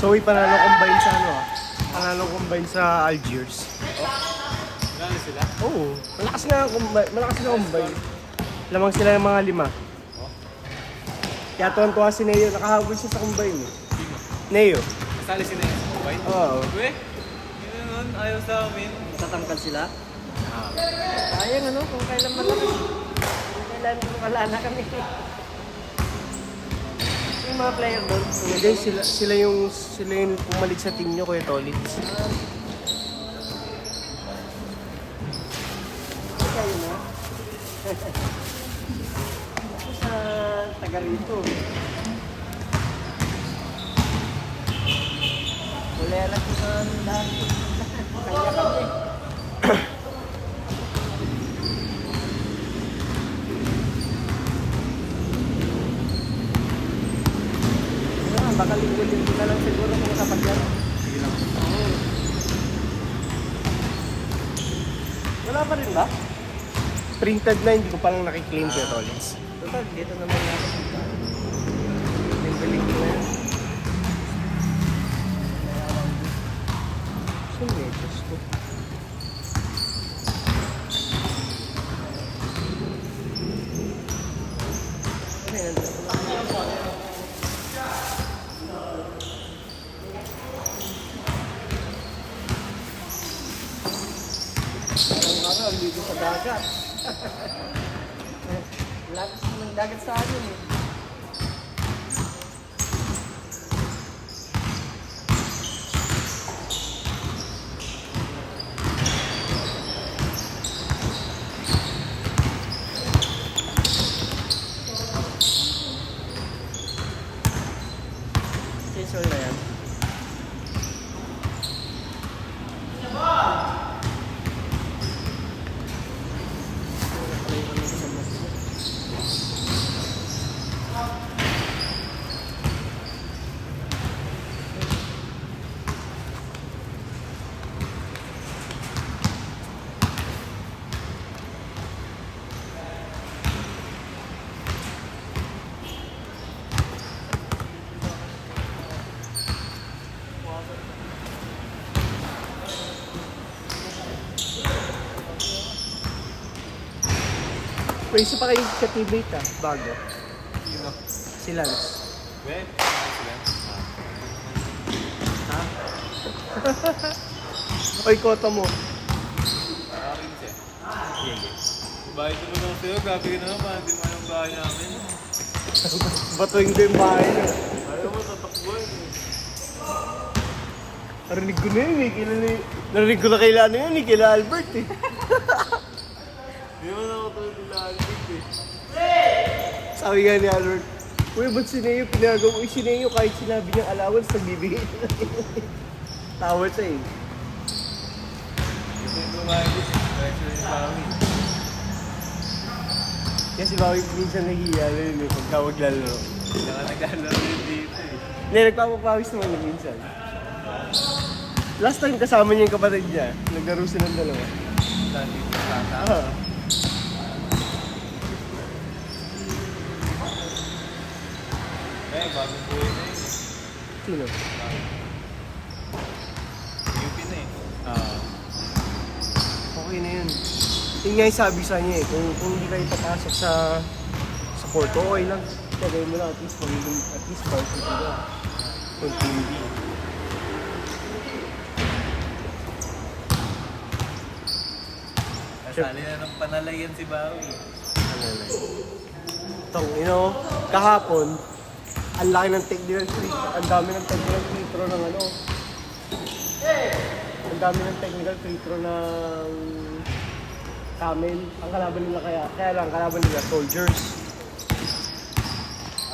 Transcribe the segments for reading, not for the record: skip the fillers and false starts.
So, panalo combine sa ano ah. Panalo combine sa Algiers. Gano'n sila? Oo. Malakas nga ang combine. Malakas na combine. Lamang sila ng mga 5. Kaya tuwan-tuwa si Neo. Nakahabol siya sa combine eh. Sino? Neo. Kasali sila yung sa combine? Oo. Uwe? Yun nun, ayaw sa amin. Tatangkad sila? Sayang ano, kung kailan malakas. Kung kailan wala na kami. Yung mga player doon. Hindi, sila yung pumalit sa team nyo, Kuya Tolitz. Kayo na. Ako sa taga rito. Wala lang sa lahat. Kanya kami. Baka linggo-linggo na lang siguro kung nakapaglaro. Sige lang. Wala pa rin ba? Printed na, hindi ko palang nakiklaim, Kuya Tolitz. Total, dito naman natin. Linggo-linggo na yan. Saan medyas ko? Ano yan? Ang araw, dito sa dagat. Lakas ng dagat sa amin eh. Sensor na yan. Pwede pa kayo sa teammate ah, bago. Sino? Si Lance. Uwe? Ano sila? Ha? Oy, kota mo. Akin siya. Bahay naman ako sa'yo, gabi ka naman, hindi mo yung bahay namin. Batuing ko yung bahay niya. Ayaw mo, tatakbuhan eh. Narinig ko na yun eh. Narinig ko na kay ano yun eh, kila Albert eh. Hindi mo na ako tulad nila Albert eh. Sabi nga ni Albert, uy, ba't si Neo pinagawa? Uy, si Neo kahit sinabi niyang allowance, nagbibigay na tawa siya eh. Ito yung kumain din eh. Pressure yung pangin. Kasi bawi minsan nagigala yun eh, pagka maglalaro. Saka naglalaro yun dito eh. Hindi, nagpapapawis naman yun minsan. Last time kasama niya yung kapatid niya, naglaro silang dalawa. Saan dito sa tata? Ah. Eh, bagong buhay na yun eh. Sino? UP na eh. Okay na yun. Yun nga yung sabi sa niya eh, kung hindi kayo papasok sa court, okay lang. Tagay mo lang at least magiging, at least varsity ka. Kung team B. Kasali na ng panalayan si Bawi. Ano na itong, kahapon, ang laki ng technical free, ang dami ng technical free throw ng ano. Ang dami ng technical free throw ng Camel. Ang kalaban nila kaya lang kalaban nila Soldiers.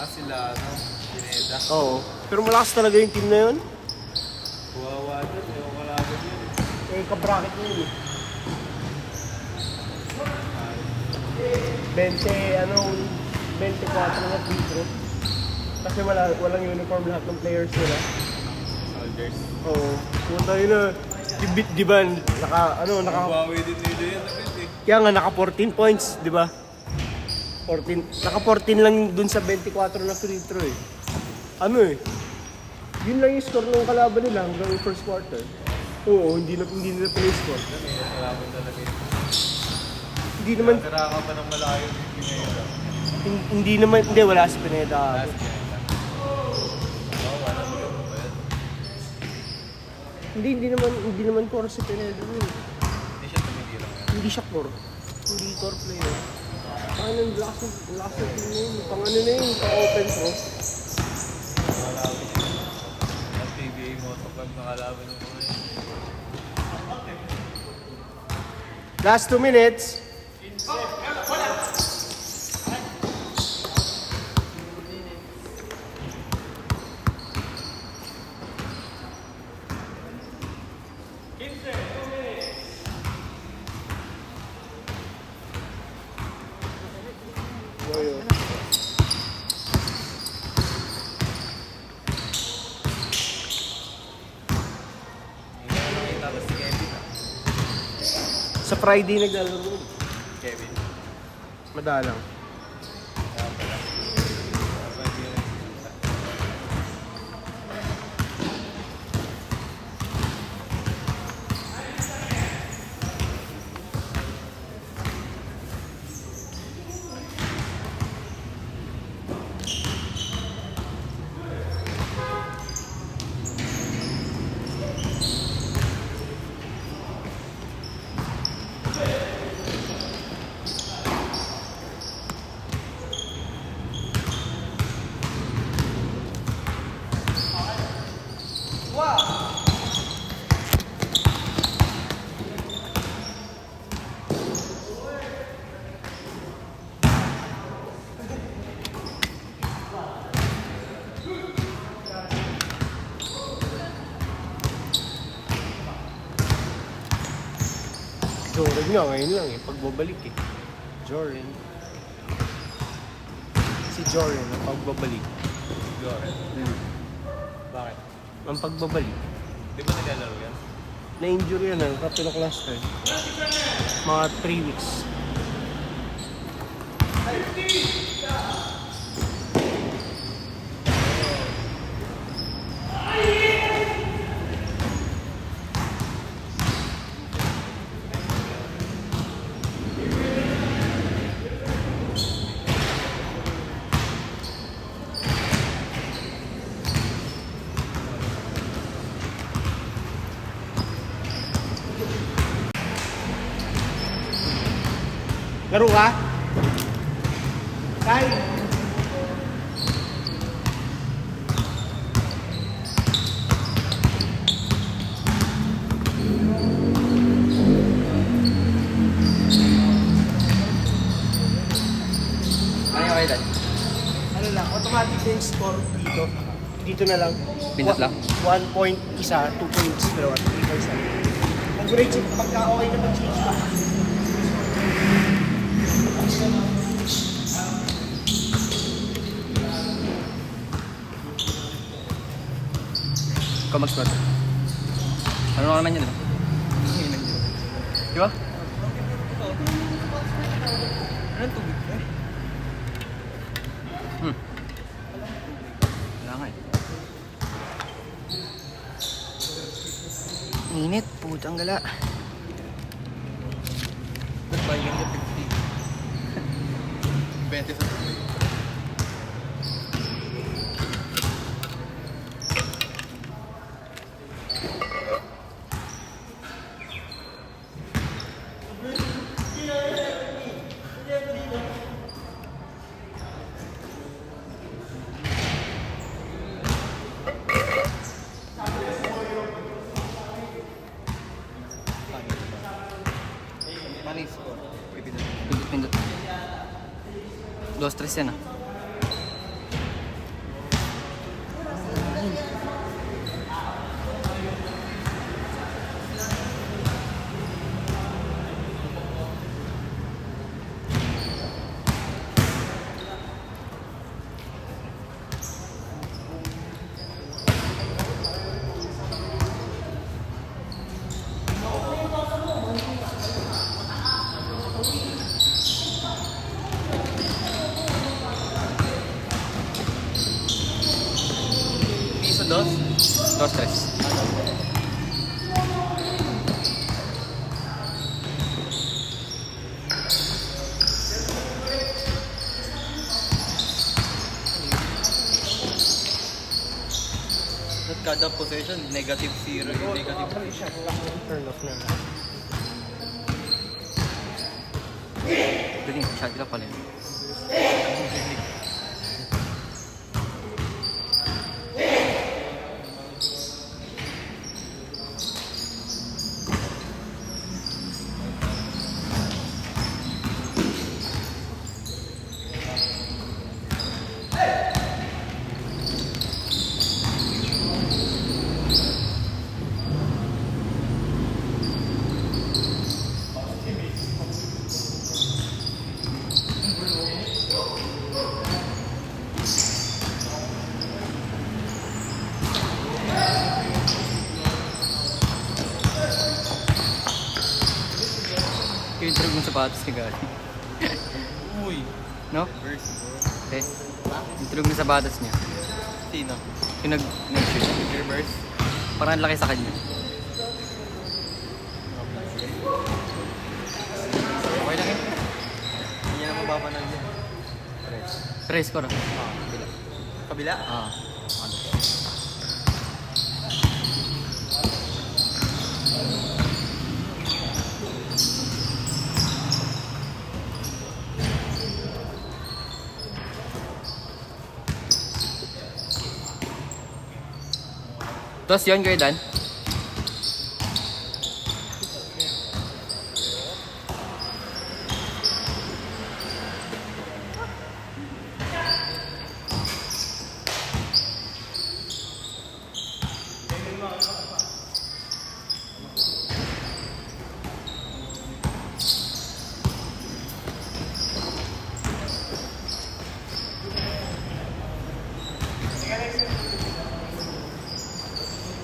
Ah, sila ano, Pineda. Oo. Pero malakas talaga yung team na yun. Kuwawa doon, yung kalaban yun eh. Eh, kabracket nyo yun eh. 24 na free throw. Kasi walang uniform lahat ng players nila. Soldiers. Oo. Pumunta yun na. Di ba, naka Bawi din nila yun agad eh. kaya nga naka 14 points, di ba? 14. Naka 14 lang dun sa 24 na free throw eh. Ano eh? Yun lang yung score ng kalaban nila hanggang yung first quarter. Oo, hindi nila pala-score. May nasalaban talaga yun. Hindi naman, Tara ka pa ng malayo yung Pineda. hindi, wala si Pineda. Last Pineda. Oo, wala mo yun ba yan? Hindi naman core si Pineda. Hindi siya tumitirang yan. Hindi siya core. Hindi core player. Ang last na team na yun. Pang ano na yun, pang open throw. Nakalaban yun. Ang PBA mo sa pag nakalaban ng mga yun. Last 2 minutes. Boyo. Hindi na nakita ba si Kevin ah? Sa Friday naglalaro yun. Kevin. Madalang. Kaya pala. Pwede yun. Jordan nga, ngayon lang eh. Pagbabalik eh. Jordan. Si Jordan, ang pagbabalik. Joren. Bakit? Ang pagbabalik. Di ba naglalaro yan? Na-injury yan ah, kapilo cluster. Mga 3 weeks. Laro ka? Kay! Ano kayo dad? Ano lang, automatic na yung score dito. Dito na lang. Pindot lang? 1 point isa, 2 points, dalawa, 3 points lang. Mag-rate check, pagka okay na mag-change ka. Ikaw mag-squat. Ano naman yun? Di ba? Anong tubig ko eh? Wala nga eh. Init, putang gala. Ba't ba yung 50? 20 sa tubig. Panis ko. Pindot. 2-3 yan ah. Isa dos? Dos, tres. At kada possession, negative 0, negative Turn off na. Galing, shot ka pala. Yung turog ng sapatos ni Gali. Uy, No? verse bro. Eh, yung turog ng sapatos niya. Sino? Yung nag-shoot. Reverse? Parang ang laki sa kanya. Okay lang yun. Hindi na mababanal yan. Press. Tres score. Kabila. Kabila? Ah. Tapos yun, Kuya Dan.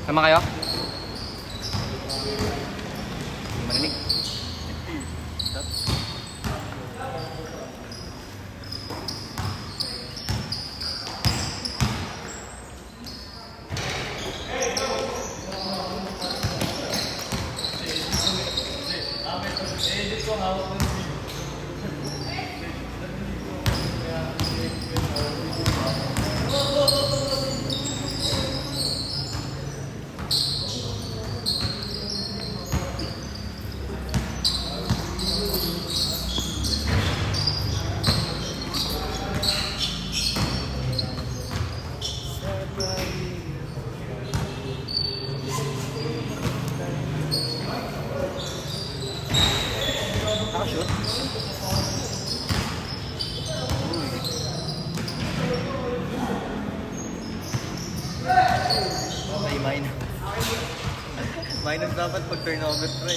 Sama kayo? Hindi marinig. Nakashoot? May minus. Minus dapat pag turnover pre.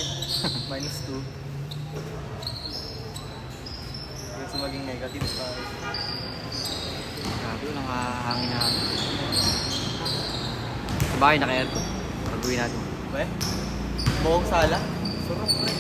Minus 2. Kasi maging negative pa. Grabe, walang hangin na. Sa bahay naka-aircon. Pag-uwi natin. Ba? Buong sala? Sarap pre.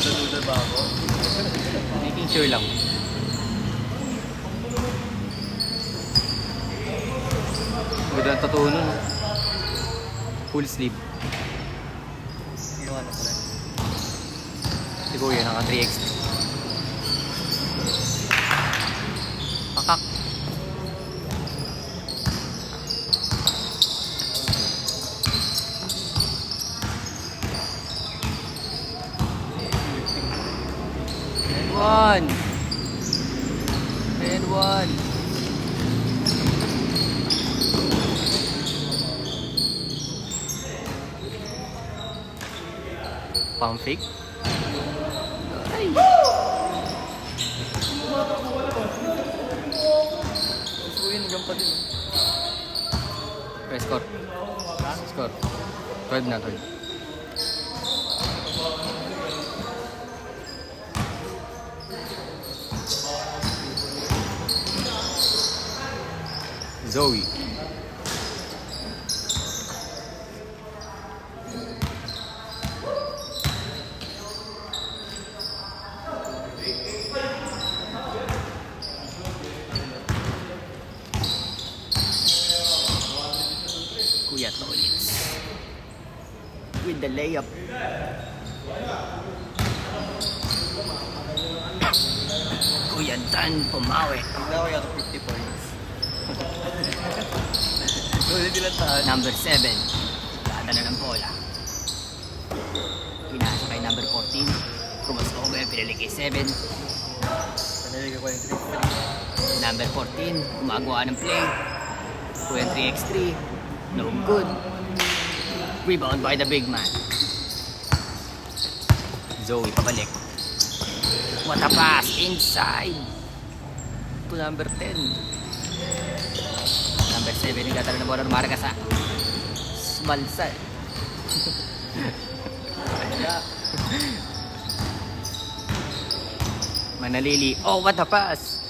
Duda ba ako? Making sure lang. Ganda ang totoo nun. Full sleeve. Yung ano pala? Si Kuya, naka 3X. Pakak. And 1. And 1. Pump fake. Ay. Gusto ko yun, hanggang pa din. Okay, score. Score. 12 na, 12. Zoe. the layup. Kuya Dan pumawi. Hindi ako yata 50 points. Ulit ilang tahan. Number 7. Dadala ng bola. Pinasa kay number 14. Cross over, pinili kay 7. Panalig ako yung 3-3. Number 14, gumagawa ng play. 23x3. No good. Rebound by the big man. Zoe pabalik. What a pass inside to number 10. Number 7 yung gatala ng bola ng Maragasa. Smalsal. Manalili. Oh, what a pass.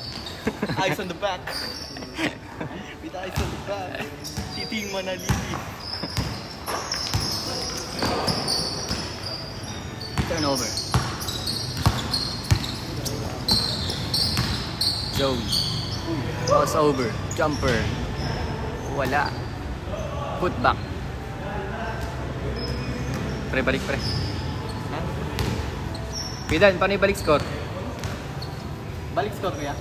Eyes on the back. With eyes on the back. Titing Manalili. Turnover. Zoe. Crossover. Jumper. Wala. Putback. Pre, balik pre. Ha? Pidan, paano yung balik score? Balik score kuya.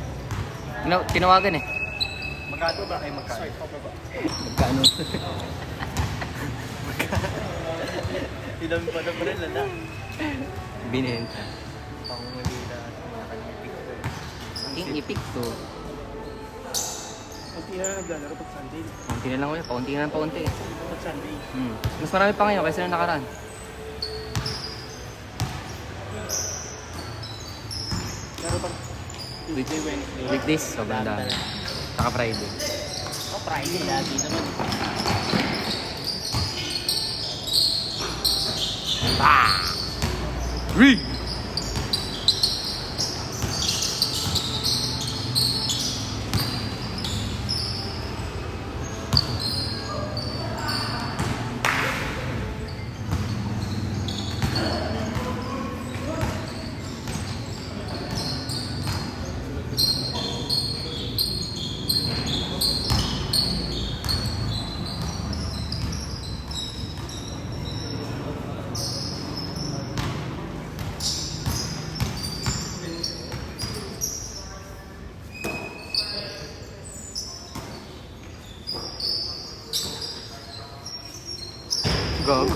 Tinawagan eh. Magkano ba? Ay magkano? Magkano? Ilang pa na pa rin lala. Binenta. Pangungulila. Nakalitik ko. Ang ipik to. Kunti na lang naglalaro pag Sunday. Paunti na lang kuya. Paunti na lang paunti. Pag Sunday. Mas marami pa ngayon kaysa na nakaraan. Pero pag Tuesday, Wednesday. Weekdays, sobrang dami. Saka Friday. Oh, Friday lagi naman. Bang! Three! Go.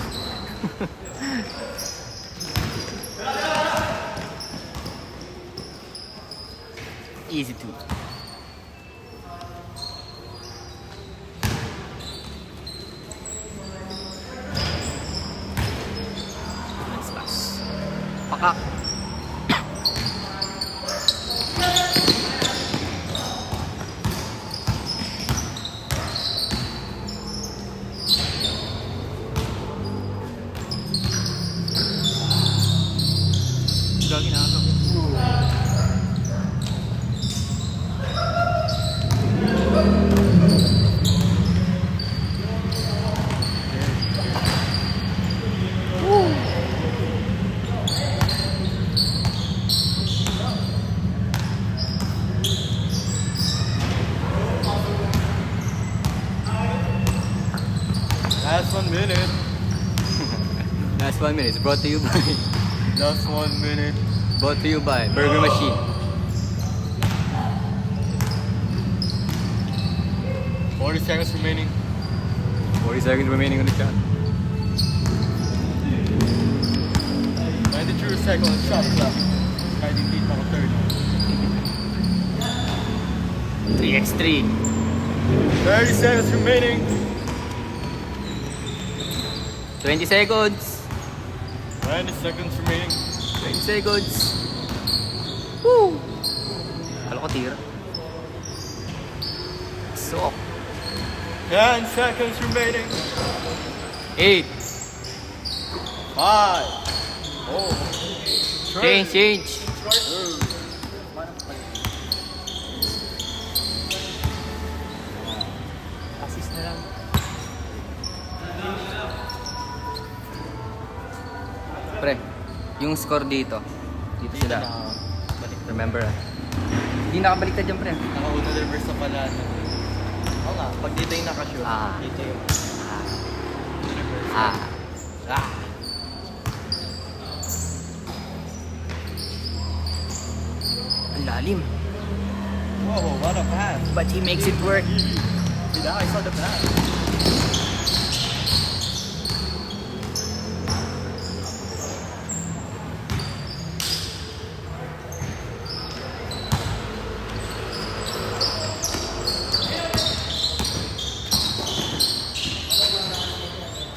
Easy to. Nice pass. Pakak. Gagi na ako. Last 1 minute. Last 1 minute. Brought to you by Last 1 minute. Brought to you by Burger Machine. 40 seconds remaining. 40 seconds remaining on the shot. 92 seconds shot clock. Kahit hindi pa ako third. 3x3. 30 seconds remaining. 20 seconds. 20 seconds remaining. 20 seconds. Woo! Kala ko tira. Sok. 10 seconds remaining. 8. 5. 4. Change. Assist na lang. Pre, yung score dito. Dito sila. Remember ah. Hindi nakabaliktad dyan pre. Nakauna reverse na pala. Oo nga, pag dito yung nakashoot, Ah. dito yung Ah. Ah. Ang lalim. Whoa, what a pass. But he makes it work. Yeah, I saw the pass.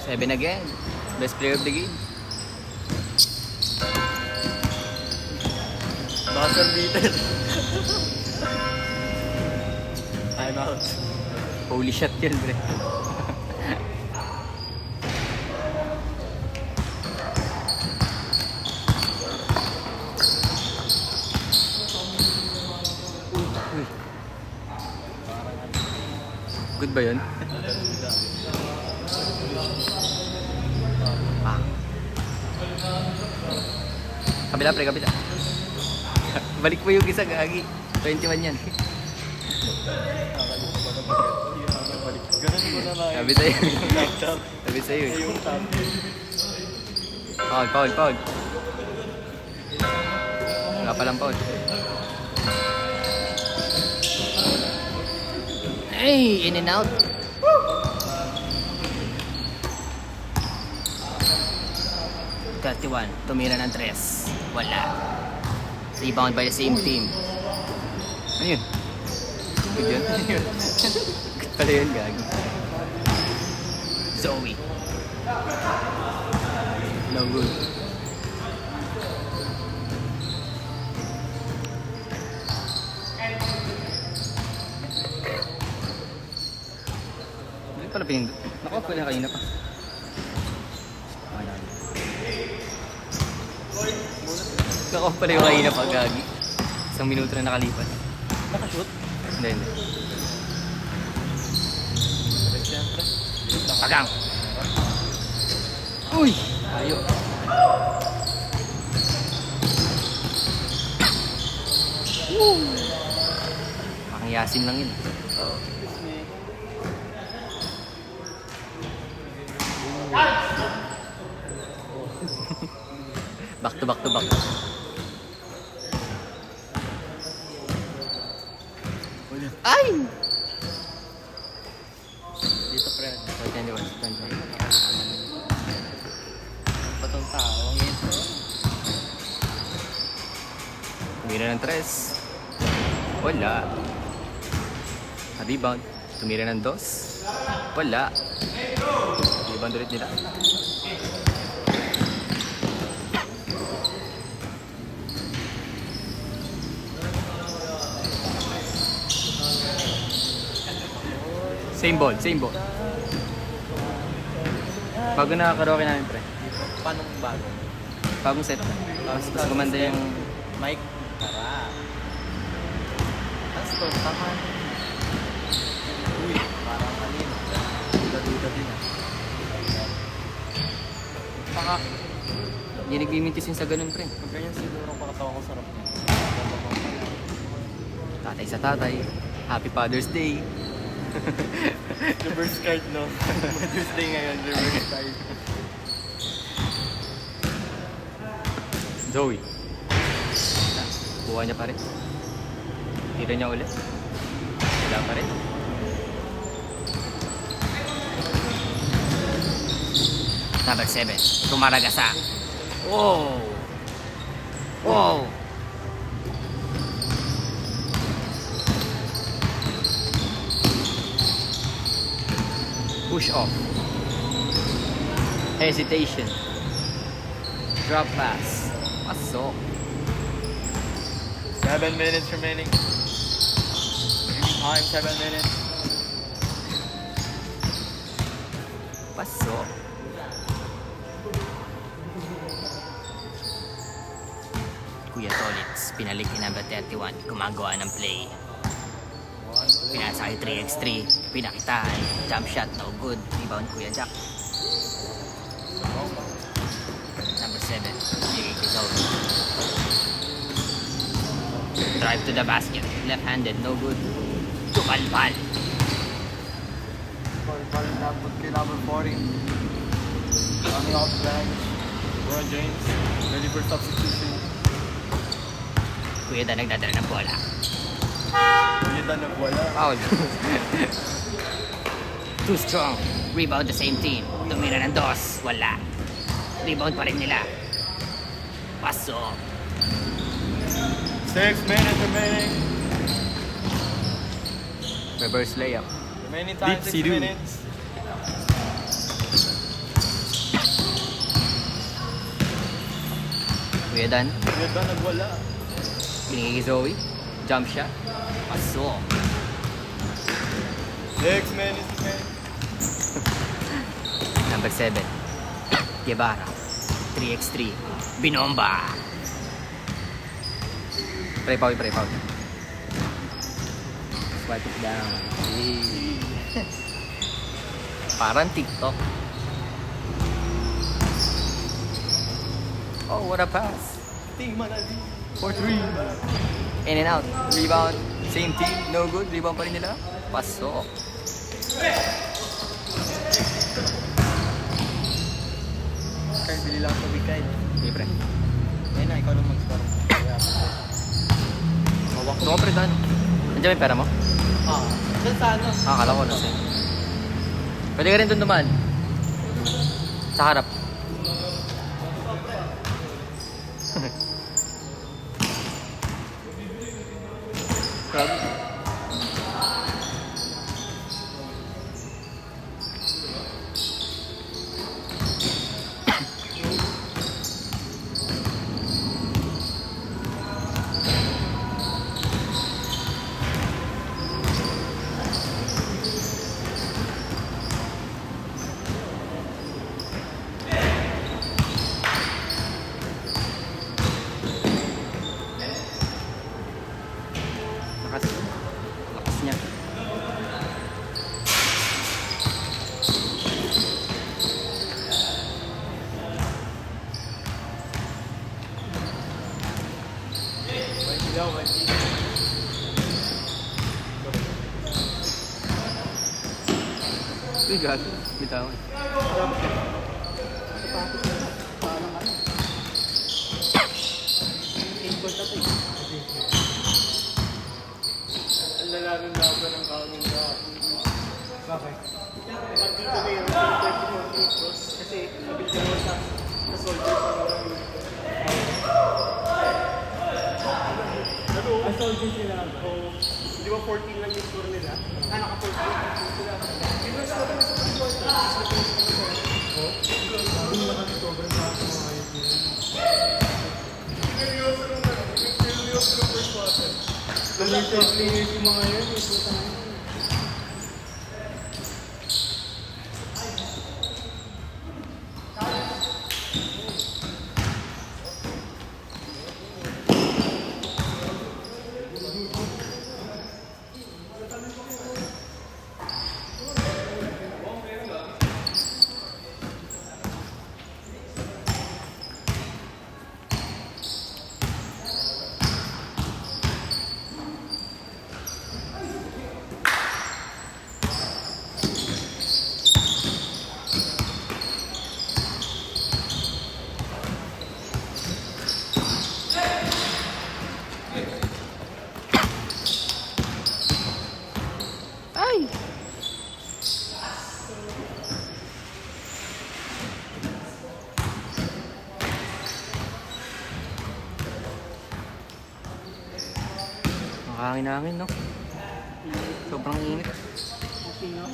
Seven again. Best player of the game. Buzzer beater. Time out. Holy shot yun, pre. Good ba yun? Ah. Kabila, pre, kabila. Balik mo yung isa, gagi. 21 yan. Ganun ko na lang. Sabi sa'yo. Laptop. Sabi sa'yo. eh. Yung top. Foul, foul, foul. Wala palang foul. Hey, in and out. Woo! 31, tumira ng 3. Wala. Rebound by the same team. Ano yun? Good yun? Ano yun? Good pala yun, gagi. Zoe. No good. Hindi pala pinindot. Naka-off ko na kanina pa. Naka-off pala yung kanina pa, gagi. 1 minuto na nakalipas. Nakashoot? Hindi, hindi. Siyempre. Pagang! Uy! Ayo. Woo! Parang yasin lang yun. Back to back to back. Ay! Dito, friend. 21. Patong tao. Ang ito. Tumira ng 3. Wala. Rebound. Tumira ng 2. Wala. Rebound ulit nila. Same ball, same ball. Bago na karaoke namin, pre. Paano bago? Bagong set. Mas gumanda yung... Mike. Tara. Tapos to, tama. Uy, parang alin. Duda-duda din ah. Baka. Hindi nagmimintis yun sa ganun, pre. Pag ganyan siguro pakatawa ko sarap niya. Tatay sa tatay. Happy Father's Day. Reverse card, no? Mother's Day ngayon, reverse card. Zoe. Buha niya pa rin. Tira niya ulit. Wala pa rin. Number 7. Tumaragasa. Wow! Wow! Push off. Hesitation. Drop pass. Pasok. 7 minutes remaining. Time, 7 minutes. Pasok. Kuya Tolitz, pinalik ni number 31, gumagawa ng play. Pinasa kay 3x3, pinakitaan, jump shot, no good. Rebound Kuya Jack. Number 7, bigay kay Zoe. Drive to the basket, left-handed, no good. Tukalpal. Ball dapat kay number 40. Coming off the bench. LeBron James, ready for substitution. Kuya Dan nagdadala ng bola. Kuya Dan nagwala. Foul. Too strong. Rebound the same team. Tumira ng dos. Wala. Rebound pa rin nila. Pasok. 6 minutes remaining. Reverse layup. Remaining time, Deep 6 Sidu. minutes. Kuya Dan. Kuya Dan nagwala. Pinigay kay Zoe. Jump shot. Pasok. 6 minutes remaining. Number 7. Guevara. 3x3. Binomba. Pray foul. Swipe it down. Parang TikTok. Oh, what a pass. Team Manali. For 3. In and out. Rebound. Same team. No good. Rebound pa rin nila. Pasok. Kaya bili lang sa weekend. Libre. Ayun na, ikaw lang mag-score. Hawak ko. Pre, Dan. Nandiyan may pera mo? Saan sa ano? Akala ko nasa. Pwede ka rin doon dumaan. Sa harap. Grabe. Lakas niya. Uy, gago. Bitawan. Ang lalaming laban ng kaunong ka. Bakit? Partida na yun, 30 metros. Kasi sabi ko mo sa soldiers ang walang ang soldiers nila. O, di ba 14 lang yung score nila? Naka-14 sila. Yung next ko na sa first quarter. Yung nakatober na ako mga ayos nila. Seryoso nung first quarter. Limited players yung mga yun, yung puta na yun. Nakahangin-hangin, no? Sobrang init. Okay na.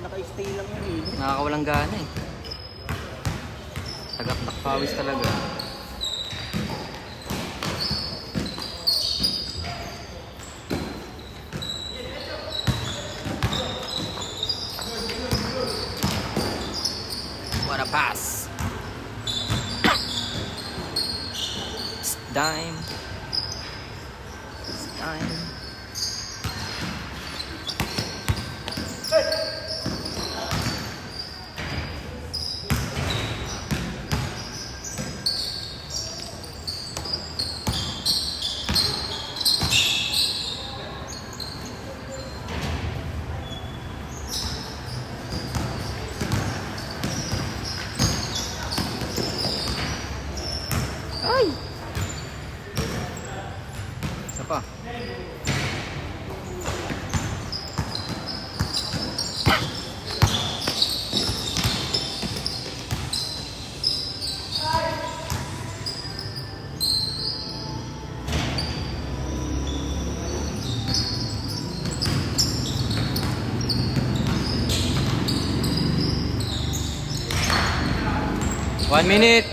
Naka-stay lang yun eh. Nakakawalang gana eh. Tagaktak pawis talaga. What a pass. Dime. Dime. Isa pa. One minute.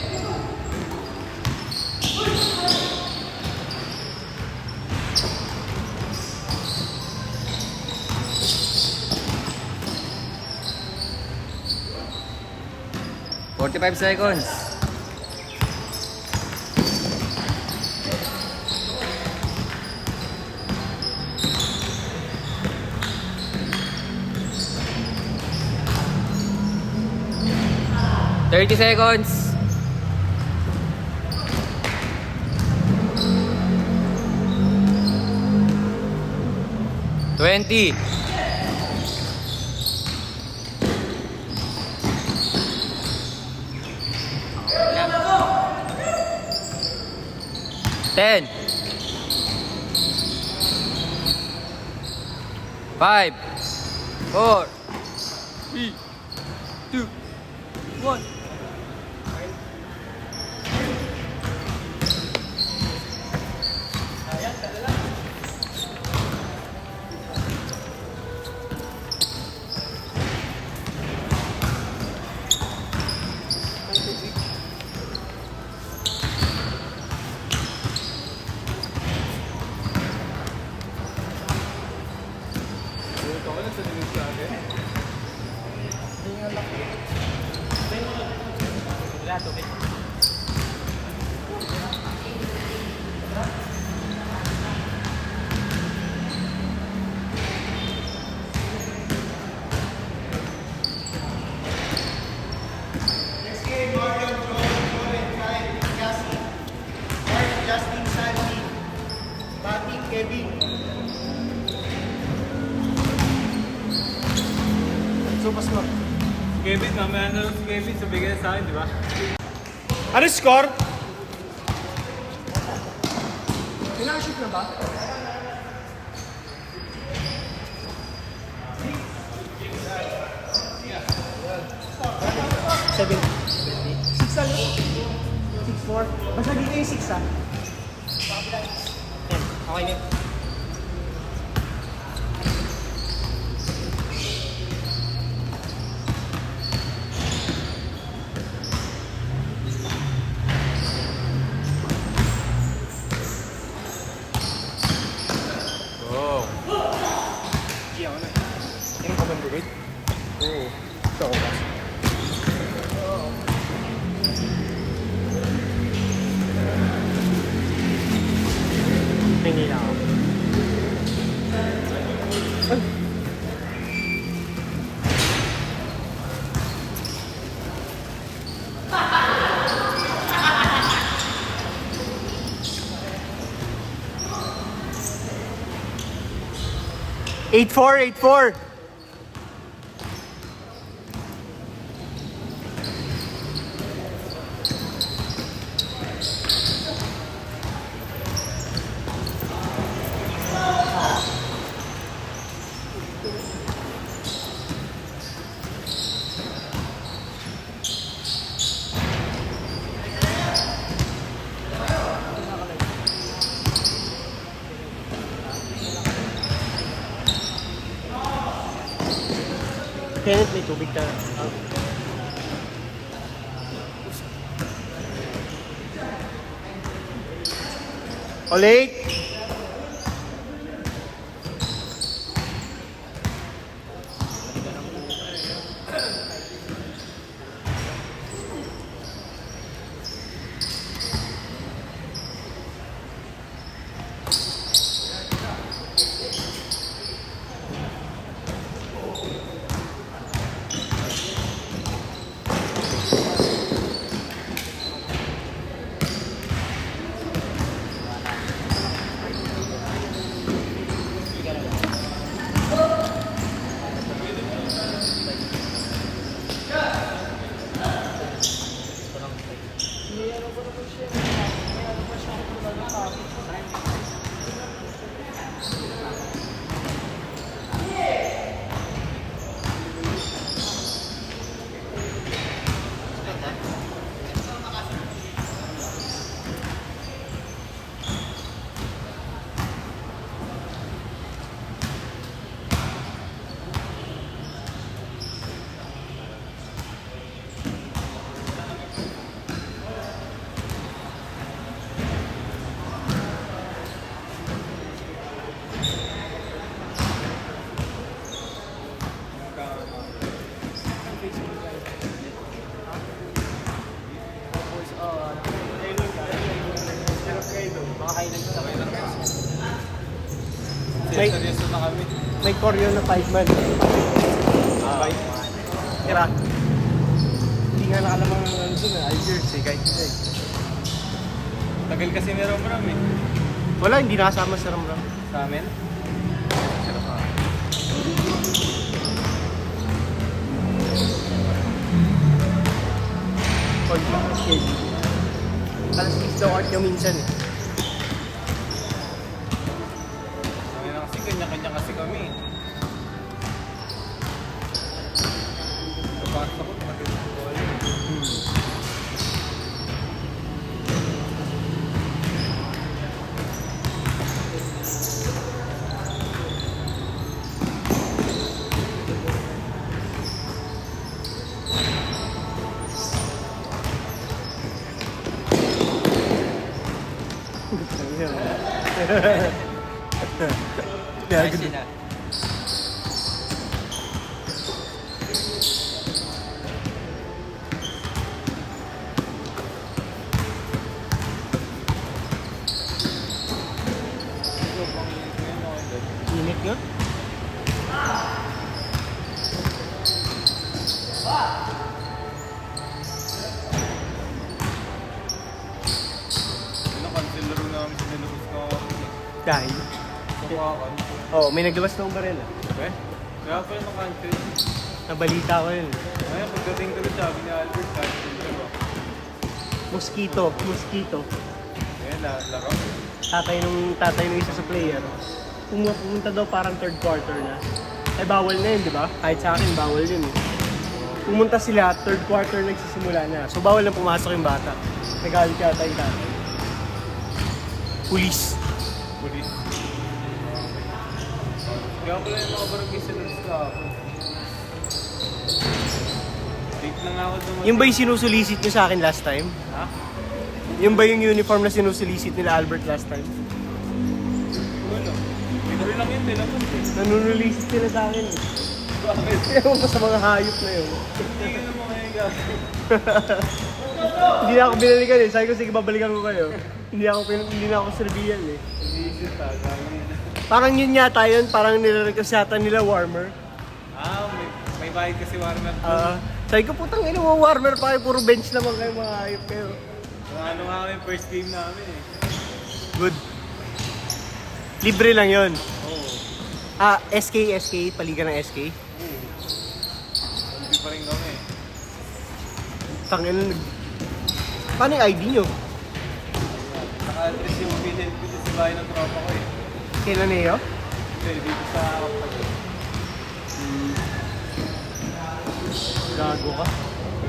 Forty-five seconds. Thirty seconds. Twenty. Ten. 5, 4, 3, 2, 1. Justin, Sandy, Batting, Kevin. So, pas mo. Kevin, mamaya na lang si Kevin. Sabigay sa akin, di ba? Ano score? Pinaka-shoot na ba? Seven. 6 lang yun. 6-4. Basta dito yung 6 ah. Yan. Okay na. Oh. Iya ako na. Yan ka ba ang bulit? Oo. Ito ako ba? Tingin lang ako. Ay! Eight four. Kenneth, may tubig ka. Ulit! May- seryoso na kami. May koryo na 5-man. Tira. Hindi nga nakalamang ng ano dun, Algiers eh, kahit isa eh. Tagal kasi ni Ram eh. Wala, hindi nakasama sa Ramram. Sa amin. Conflict of schedule. Alas 6 daw art niya minsan eh. Ngayon kasi kanya-kanya kasi kami. Napasok ko, nakita ko. Nice yun ah. Init nga. Ano, cancel laro namin sa nilabas ko. Dahil. Sumakan. Oo, may naglabas ng barela. Eh? Kaya pala na-cancel. Nabalita ko yun. Ngayon, pagdating ko rin sabi ni Albert, cancel ka ba? Mosquito. Ngayon, laro. Tatay nung isa sa player. Pumunta daw parang third quarter na. Eh bawal na yun, di ba? Kahit sa akin, bawal yun eh. Pumunta sila, third quarter nagsisimula na. So bawal na pumasok yung bata. Nagalit yata yung tatay. Police. Pulis. Kaya pala yung mga barangay sa Lars kahapon. Late na nga ako dumating. Yung ba yung sinusulisit nyo sa akin last time? Ha? Yung ba yung uniform na sinusulisit nila Albert last time? Ano? Libre lang yun, tinapos eh. Nanunulisit sila sa akin eh. Bakit? Ewan ko sa mga hayop na yun. Hindi ka naman ngayon gagawin. Hindi na ako binalikan eh. Sabi ko, sige, babalikan ko kayo. Hindi na ako serbiyan eh. Isip ta, gagawin. Parang yun yata yun, parang nilarequest yata nila warmer. May bayad kasi warmer. Sabi ko, putang ina mo, warmer pa kayo, puro bench naman kayo, mga hayop kayo. Ano nga kami, first game namin eh. Good. Libre lang yun. Oo. SK, paligan ng SK. Hindi pa rin kami. Tangin na paano yung ID nyo? Naka-address yung pinil ko sa bahay ng tropa ko eh. Kailan na yun? Hindi, dito sa Kapag. Gago ka.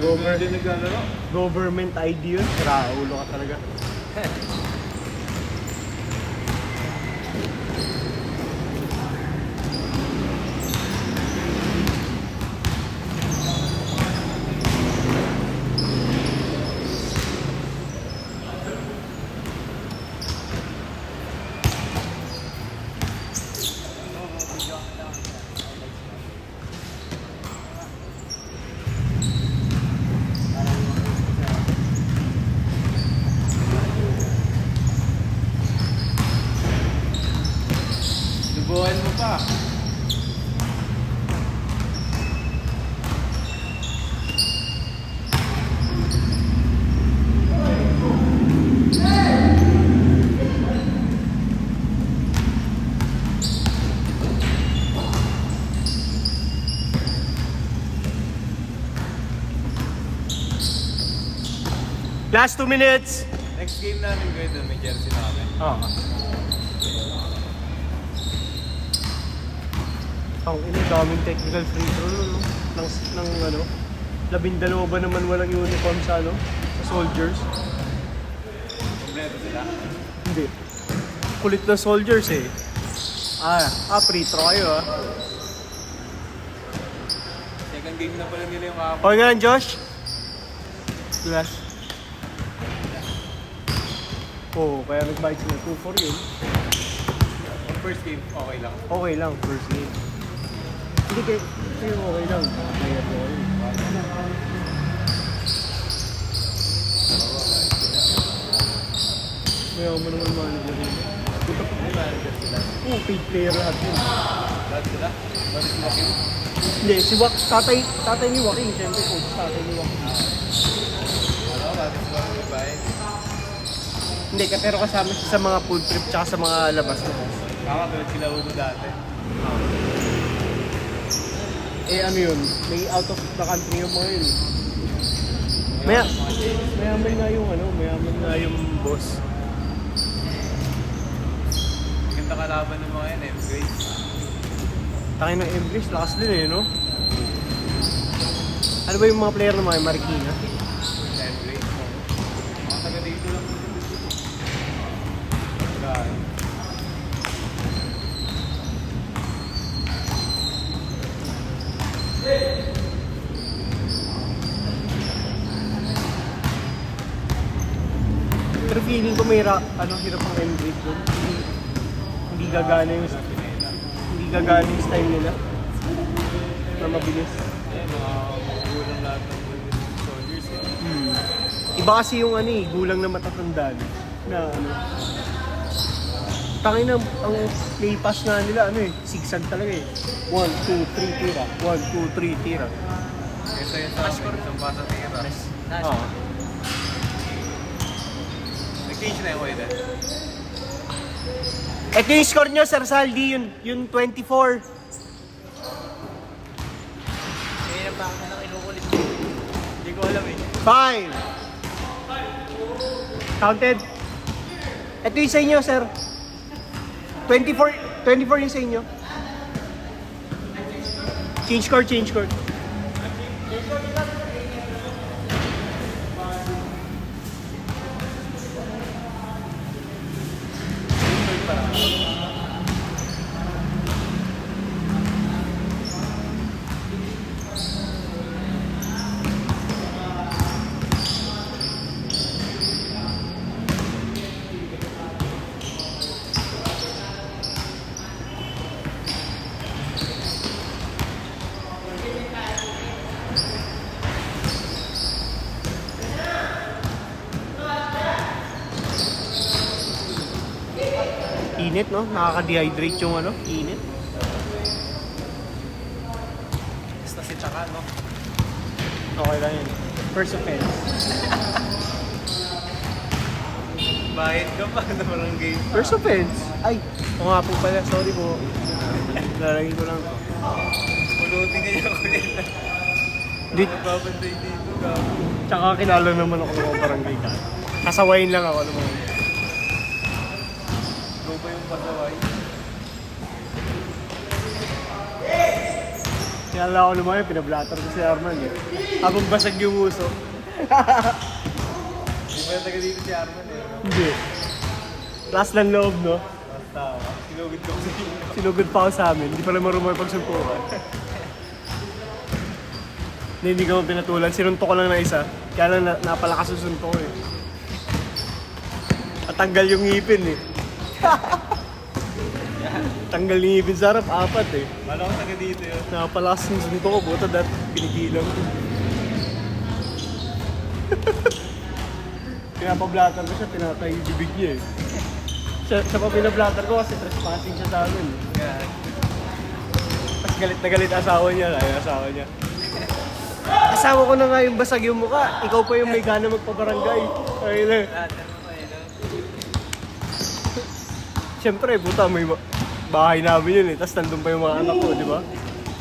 Hindi naglalaro. Government ID yun. Ulo ka talaga. Dubuhan mo pa. Last 2 minutes! Next game namin kayo doon, may jersey namin. Oo. Ang daming technical free throw no? ng ano, 12 ba naman walang uniform sa ano, sa soldiers? Kompleto sila. Hindi. Kulit ng soldiers eh. Free throw kayo ah. Second game na pala nila yung kahapon. Okay nga Josh? Last. Kaya nag-bite sila 2-4 yun. Ang first game, okay lang. Okay lang, first game. Hindi kayo okay lang. Kaya po kayo. May ako mo naman manager yun. May manager sila. Oo, paid player lahat yun. Lahat sila. Balik sila kayo. Hindi, si tatay ni Joaquin, siyempre coach, tatay ni Joaquin. Ano, balik sila kayo babae. Hindi, pero kasama siya sa mga food trip tsaka sa mga labas-labas. Kakatulad sila uno dati. Eh ano yun, may out of the country yung mga yun. Mayaman nga yung boss. Maganda kalaban ng mga yan, M-grade. Takin ng English, lakas din eh, no? Ano ba yung mga player ng mga Marikina? M-grade. Mga taga dito lang. Grabe. Pero feeling ko may hirap ang M-grade doon. Hindi gagana yung style nila. Na mabilis. Ayan, mga magulang lahat ng soldiers eh. Iba kasi yung gulang na matatandaan na tangin na ang play pass nga nila zigzag talaga eh. 1, 2, 3 tira. 1, 2, 3 tira. Kesa yun sa akin, isang basa tira. Oo. Nag-change na yung Wade. Ito yung score nyo, Sir Saldi, yung 24. Kaya pa ako na kinukulit. Hindi ko alam eh. 5. Counted. Ito yung sa inyo, Sir. 24 yung sa inyo. Change score. Init, no? Nakaka-dehydrate yung init. Basta si Chaka, no? Okay lang yun. First offense. Bayad ka pa na parang game. First offense? Ay, o nga po pala. Sorry po. Lalagay ko lang to. Pulutin ka niya kulit. Di, Babantay dito ka. tsaka kilala naman ako ng mga barangay ka. Kasawayin lang ako naman. Go pa yung pasaway. Kilala ako naman yun, pinablatter ko si Arman eh. Habang basag yung uso. Di ba taga dito si Arman eh? No? Hindi. Last lang loob, no? Basta, sinugod ko sa inyo. Sinugod pa ako sa amin. Hindi pa naman rumay pagsumpukan. Hindi ka mo pinatulan. Sinunto ko lang na isa. Kaya lang napalakas yung sunto ko eh. At tanggal yung ngipin eh. Tanggal yung ngipin sa harap, 4 eh. Wala ko taga dito yun. Napalakas yung sunto ko, buta dat pinigilan ko. Pinapablatter ko siya, tinatay yung bibig niya eh. Siya pa pinablatter ko kasi trespassing siya sa amin. Yan. Tapos galit na galit asawa niya, asawa niya. Asawa ko na nga yung basag yung mukha, ikaw pa yung may gana magpabarangay. Ayun na. Siyempre, puta, may bahay namin yun eh. Tapos nandun pa yung mga anak ko, di ba?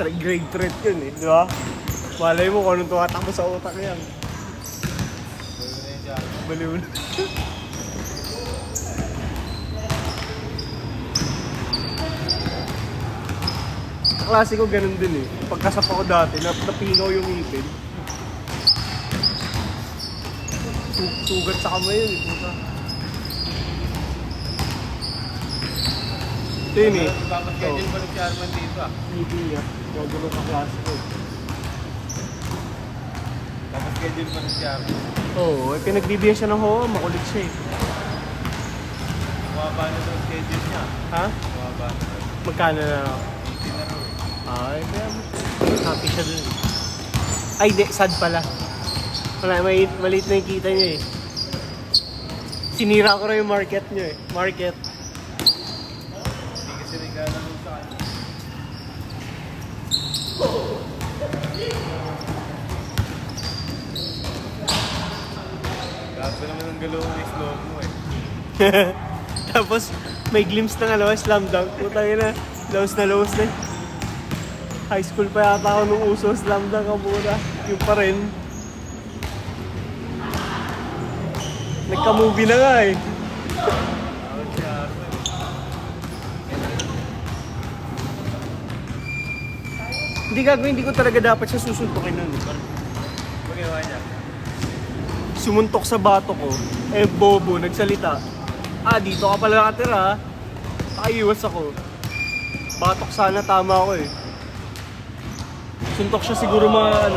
Grade threat yun eh, di ba? Malay mo kung anong tumatakbo sa utak niya. Baliw na. Klase ko ganun din eh. Pagkasapa ko dati, napingaw yung ngipin. Sugat sa kamay yun eh, puta. Ito yun eh. Papaschedule pa rin si Arman dito ah. Ngipin niya. Gagawin ka klase ko. Papaschedule pa rin si Arman. Oo, pinagbibigyan siya ng hoa, makulit siya eh. Bumaba na daw schedule niya. Ha? Bumaba na daw. Magkano na? 18 na raw eh. Ay, kaya happy siya dun. Ay, di, sad pala. Wala, maliit na yung kita niya eh. Sinira ko na yung market niya eh. Market. Kasi naglalaro sa kanya. Grabe naman ang galaw ng slow mo eh. Tapos, may glimpse ng slam dunk. Putang ina, laos na laos na. High school pa yata ako nung uso, slam dunk ang mura. Yung pa rin. Nagka-movie na nga eh. Ako siya. Hindi gagawin, hindi ko talaga dapat siya susuntukin nun. Ano ginawa niya? Sumuntok sa bato ko, eh bobo, nagsalita. Dito ka pala nakatira. Nakaiwas ako. Batok sana, tama ako eh. Suntok siya siguro mga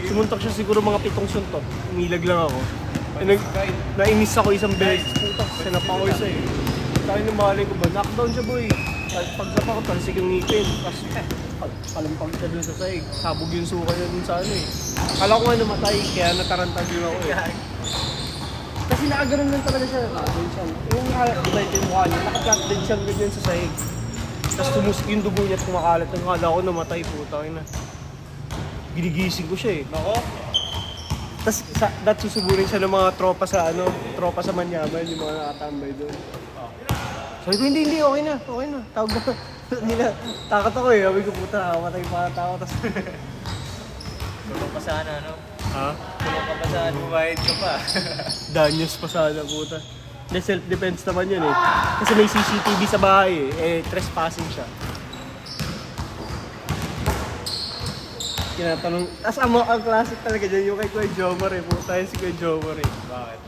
sumuntok siya siguro mga 7 suntok. Umilag lang ako. Nainis ako isang beses. Putak, sinap ako isa eh. Tayo na malay ko ba? Knockdown siya boy. Pagsapa ko, talsik yung ngipin. Tapos palampag siya dun sa saig. Sabog yung suka niya dun sa eh. Kala ko nga namatay, kaya natarantag din ako eh. Kasi nakaganon lang talaga siya. Nakaganon siya. Yung iba yung mukha niya, nakakat din siya ganyan sa saig. Tapos tumusik yung dugo niya at kumakalat. Kala ko namatay, putang ina. Ginigising ko siya eh. Nako? Tapos susugurin siya ng mga tropa sa tropa sa Manyaman, yung mga nakatambay doon. Sabi ko, hindi, okay na. Tawag na. Hindi na. Takot ako eh. Sabi ko, puta, nakamatay pa tao. Tapos, Tulong pa sana, no? ha? Tulong ka pa sana. Bumayad ka pa. Danyos pa sana, puta. Hindi, self-defense naman yun eh. Kasi may CCTV sa bahay eh. Trespassing siya. Tinatanong, ang classic talaga dyan, yung kay Kuya Jomar eh. Puta yun si Kuya Jomar eh. Bakit?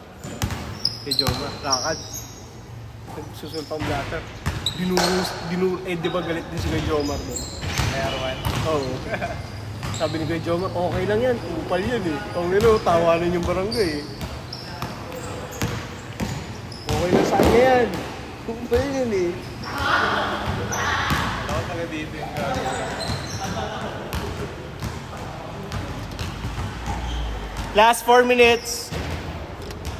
Kay Jomar, lakad. Susulpang blatter. Di ba galit din si Kuya Jomar doon? May arawan. Oo. Sabi ni Kuya Jomar, okay lang yan, upal yan eh. Tawanan yung barangay eh. Okay lang sa kanya yan. Upal yan eh. Ako taga dito yung gagawin. Last 4 minutes.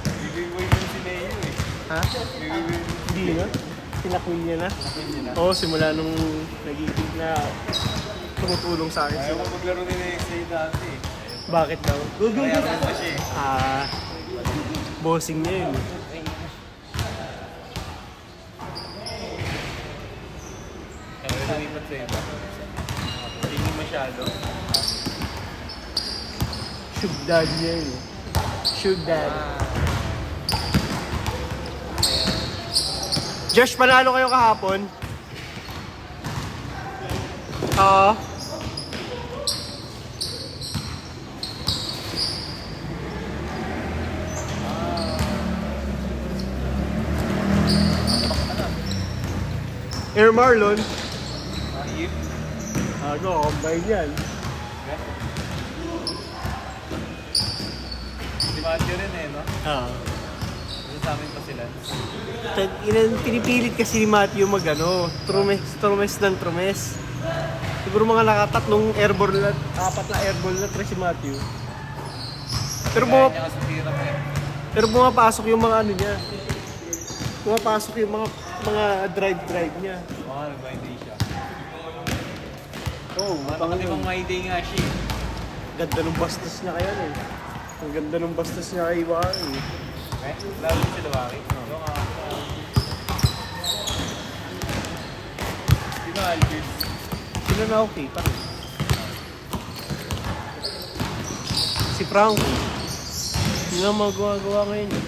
Bibigay mo si Neo eh. Ha? Bibigay mo. Hindi na? Sinakwil niya na? Oo, simula nung nagiging na tumutulong sa akin. Ayaw ko maglaro ni Nexay dati eh. Bakit daw? Kaya pa siya eh. Bossing niya yun. Kaya lumipat sa iba. Hindi masyado. Suge dad niya yun. Suge dad. Josh, panalo kayo kahapon? Oo. Air Marlon. Ayip. Combine yan. Si Matthew rin eh, no? Kasi sa amin pa sila. Pinipilit kasi ni Matthew trumes ng trumes. Siguro mga nakatatlong airball na, 4 na airball na tres si Matthew. Pero Kaya niya kasi tira mo eh. pero pumapasok yung mga niya. Pumapasok yung mga drive niya. Nag-my-day siya. Oo, Pati bang my-day nga siya eh. ganda ng bastos niya kaya eh. Ang ganda ng bastos niya kay Iwaan eh. Lalo si Lawaki. Oo nga. Di ba Algiers? Sila na okay pa rin. Si Frankie. Hindi na magawa ngayon eh.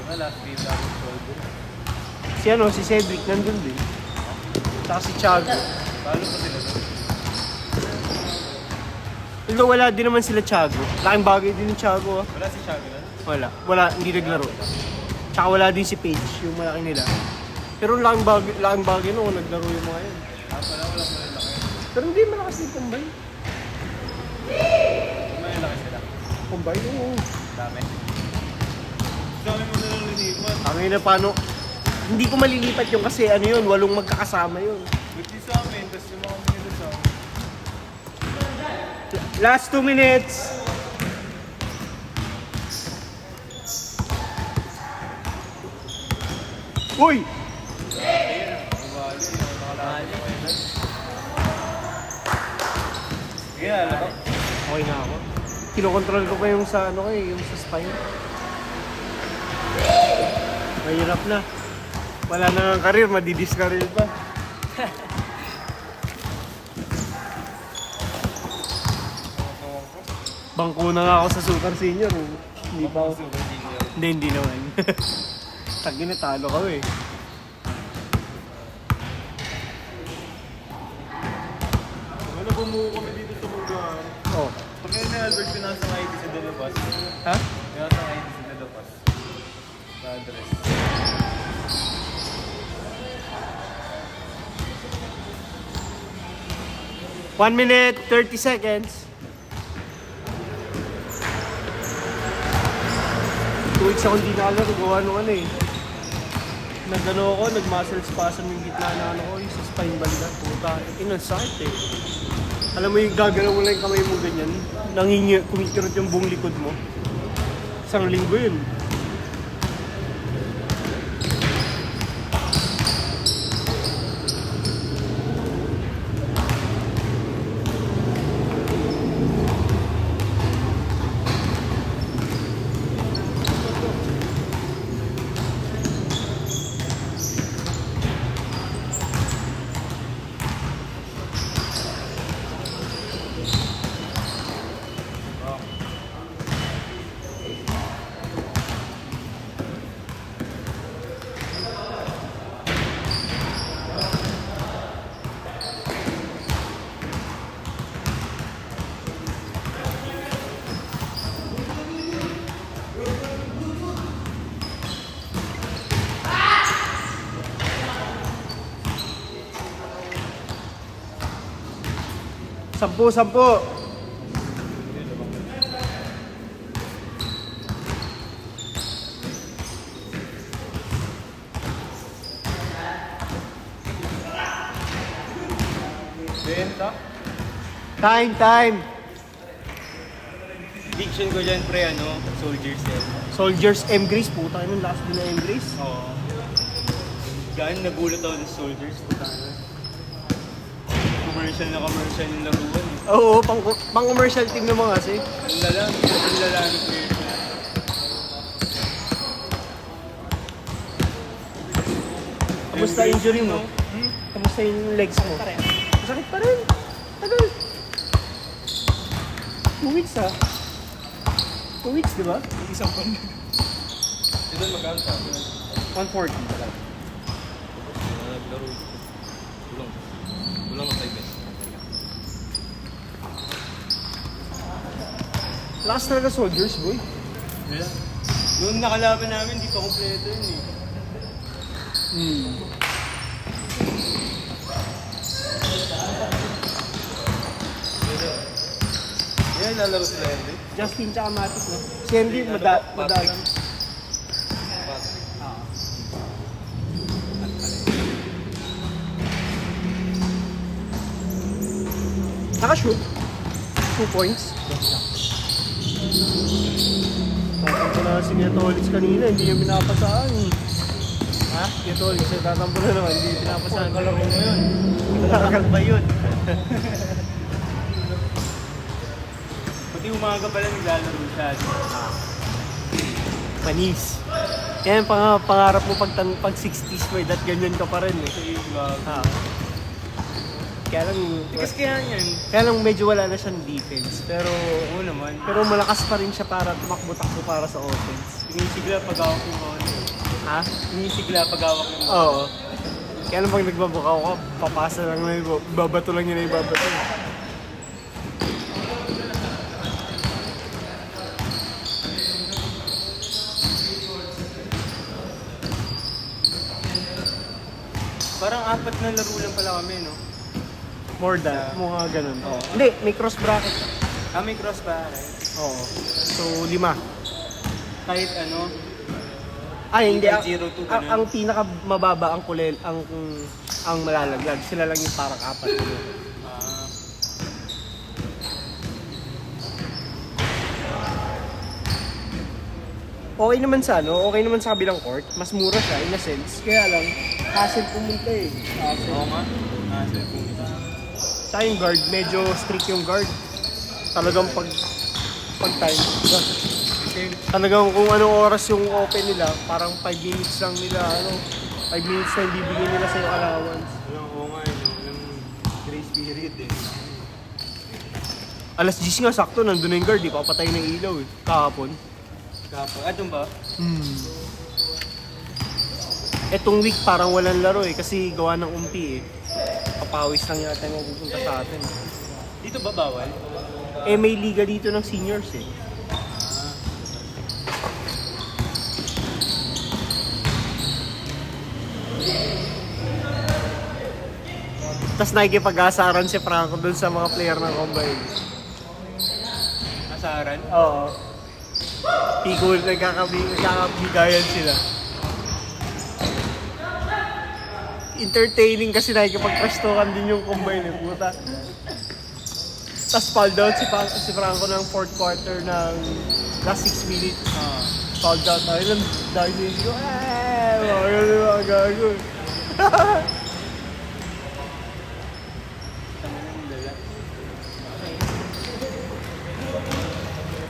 Ang last game namin soldo. Si Cedric nandun din. Saka si Thiago. Talo pa sila doon. Although wala din naman sila Thiago. Laking bagay din yung Thiago ah. Wala si Xavi na? Wala, hindi naglaro. Tsaka wala din si Paige, yung malaki nila. Pero laking bagay no, naglaro yung mga yun. Wala laki. Pero hindi malakas din Kumbay. May laki sila. Kumbay, oo. Dami. Dami mo na lang linipan. Tangin na paano, hindi ko malilipat yung kasi 8 magkakasama yun. Buti sa amin, tapos yung mga minito sa amin. Last 2 minutes. Uy! niya, Michael. Sige na, alam ko. Okay na ako. Kinokontrol ko pa yung sa ano yung sa spine. Mahirap na. Wala na nga career, madidiscareer pa. Bangko na nga ako sa Super Senior. Hindi pa ako. Hindi naman. Tagi na talo ka eh. Wala, bumuo kami dito sa Mugan. Oh. Pag ngayon na Albert, pinasang ID sa Delabas. Ha? Pinasang ID sa Delabas. Sa address. One minute, 30 seconds. 2 weeks ako hindi nakalaro, gawa nung ano eh. Nagano ako, nag-muscle spasm yung gitna na ano ko, yung sa spine banda. Puta, inon sakit eh. Alam mo yung gagalaw mo lang yung kamay mo ganyan, kumikirot yung buong likod mo. Isang linggo yun. Sampu. Benta? Time. Diction ko dyan, pre, soldiers yan. Soldiers M. Grace, puta yun, last din na M. Grace. Oo. Gaan, nagulat ako ng soldiers. Puta na. Commercial yung laruan eh. Oo, pang commercial team naman kasi. Ang lala ng player. Kamusta injury mo? Kamusta yung legs mo? Masakit pa rin. Tagal. 2 weeks ah. 2 weeks, di ba? Isang pan. Ito magkano pa? 140 talaga. Naglaro. Kulang ang 5 minutes. Last talaga soldiers, boy. Yeah. Noong nakalaban namin, di pa kompleto yun eh. Yan, lalaro sila Henry. Justin tsaka Matic, no? Si Henry, madalang. Naka-shoot. 2 points. Tatampo na si Niatolix kanina, hindi yung pinapasaan. Ha? Niatolix, tatampo na naman, hindi yung pinapasaan. Kalaro mo yun. Nakakal ba yun? Pati umaga pala naglalaro siya. Panis. Yan, pangarap mo pag 60s mo, that ganyan ka pa rin eh. Ha. Kaya lang medyo wala na siyang defense. Pero Oo naman. pero malakas pa rin siya para tumakbo-takbo para sa offense. Sinisigla pag-awak yung mga Ha? Sinisigla pag-awak yung mga Oo. Kaya lang pag nagbabukaw ka, papasa lang na yung babato lang yun na yung babato. Parang 4 na laro lang pala kami, no? More than, mga ganun. Oo. Hindi, may cross bracket. May cross ba? Oo. So, 5. Kahit ano, Ay, hindi. 0-2 ganun. Ang pinakamababa ang kulel, ang malalaglag. Sila lang yung parang 4. Okay naman sa kabilang court. Mas mura siya in a sense. Kaya lang, hassle pumunta eh. Oo nga. Nasa pumunta. Sa yung guard, medyo strict yung guard. Talagang pag time. Talagang kung anong oras yung open nila, parang 5 minutes lang nila, 5 minutes na hindi bigyan nila sa'yo allowance. Oo nga, yung grace period eh. Alas 10 nga sakto, nandun na yung guard, di pa patay ng ilaw eh. Kahapon. Kapag, doon ba? Etong week parang walang laro eh, kasi gawa ng umpi eh. Papawis lang yata yung mapupunta sa atin. Dito ba bawal? Eh may liga dito ng seniors eh. Tapos nakikipag-asaran si Franco dun sa mga player ng Combine. Asaran? Oo. Pikul, nagkakabigayan sila. Entertaining kasi nakikipag-trash-talkan din yung Combine eh, puta. Tapos fouled out si Franco ng 4th quarter ng last 6 minutes. Fouled out. Ayun lang, dahil din ko, mga gago.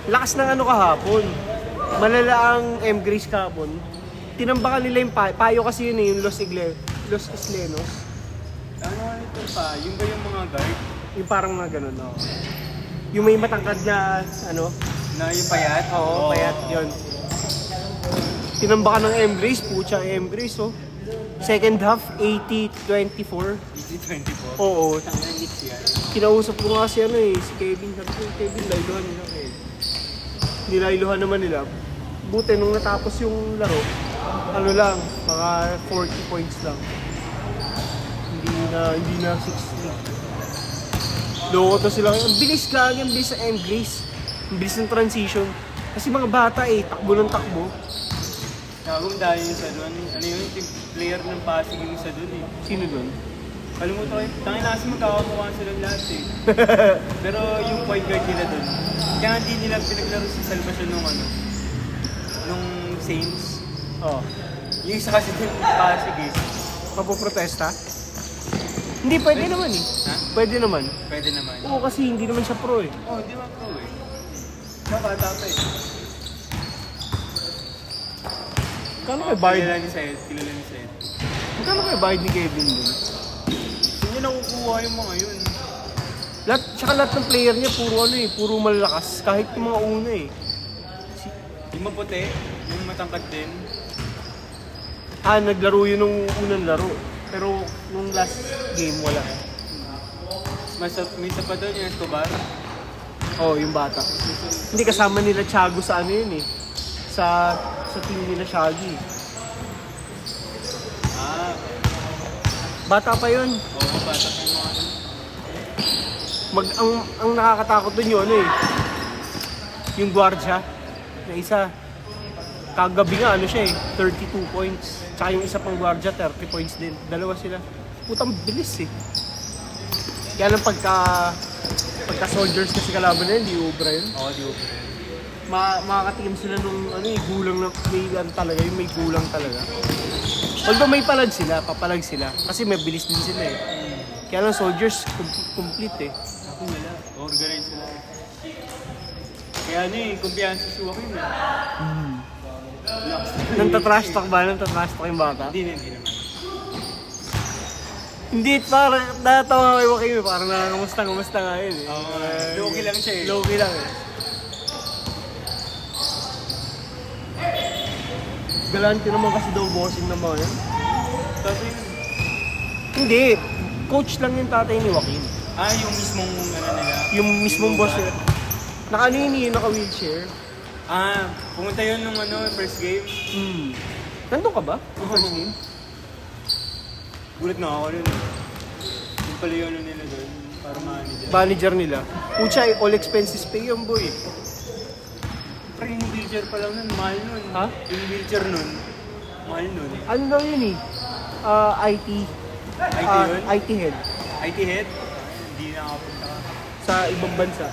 Lakas ng ano kahapon. Malala ang M-Grace kahapon. Tinambakan nila yung payo kasi yun eh, yung Los Islenos. Ano nga nito pa? Yung ba yung mga guard? Yung parang mga ganun, no? Yung may matangkad na, ano? Na yung payat? Oo, payat, yun. Tinambakan ng M-Grace, pucha M-Grace, oh. Second half, 80-24. 80-24? Oo. Tangina Knicks yan. Kinausap ko nga si ano eh, si Kevin. Sabi ko, Kevin, lailuhan nila eh. Nilailuhan naman nila. Buti nung natapos yung laro, ano lang, mga 40 points lang. Hindi na 60. Loko to sila. Ang bilis lang, ang bilis sa M-Grace. Ang bilis ng transition. Kasi mga bata eh, takbo ng takbo. Kagong dahil yung sa doon. Ano yun? Yung player ng Pasig yung isa doon eh. Sino dun? Kalimutan ko yun. Tangin nasa magkakakuha silang lahat eh. Pero yung point guard nila doon. Kaya hindi nila pinaglaro sa Salvacion nung ano. Nung Saints. Oh. Yung isa kasi din Pasig eh. Mapoprotesta? Hindi, pwede naman eh. Ha? Pwede naman. Pwede naman. Oo, kasi hindi naman siya pro eh. Oh, hindi man pro eh. Bata pa eh. Kano kayo bayad? Kilala ni Seth. Kilala ni Seth. Kano kayo bayad ni Kevin dun? Saan niya nakukuha yung mga yun? Lahat ng player niya puro ano eh, puro malakas. Kahit yung mga una eh. Yung maputi, yung matangkad din. Naglaro yun nung unang laro. Pero nung last game wala. May isa pa doon yung Escobar. Oh, yung bata. Hindi kasama nila Thiago sa ano yun eh. Sa team nila Shaggy. Bata pa yun. Oo, bata pa yung mga ano. Ang nakakatakot dun yun ano eh. Yung guardia na isa. Kagabi nga ano siya eh, 32 points. Tsaka yung isa pang guardia, 30 points din. Dalawa sila. Putang bilis eh. Kaya lang pagka soldiers kasi kalaban na yun, di ubra yun. Oo, di ba? Makakatingin sila nung ano eh, gulang na, may ano talaga, yung may gulang talaga. Although may palag sila, papalag sila. Kasi may bilis din sila eh. Kaya lang soldiers, complete eh. Ako wala. Organize sila. Kaya ano eh, kumpiyansa si Joaquin eh. Nantatrash talk ba? Nantatrash talk yung bata? Hindi naman. Hindi, parang natatawa kay Joaquin eh. Parang nakakamusta nga yun eh. Oo, low-key lang siya eh. Low-key lang eh. Galante naman kasi daw bossing ng mga yun. Tatay, Hindi, coach lang yung tatay ni Joaquin. yung mismong ano nila. Yung mismong boss nila. Naka-ano yun eh, naka-wheelchair. Pumunta yun nung ano, first game. Nandun ka ba? Yung first game? Gulat na ako nun. Yung pala yung ano nila doon, para manager. Manager nila. Pucha, all expenses pay yung boy. Pero yung wheelchair pa lang nun, mahal nun. Ha? Yung wheelchair nun, mahal nun. Ano daw yun eh? IT. IT yun? IT head. IT head? Hindi nakapunta ka. Sa ibang bansa.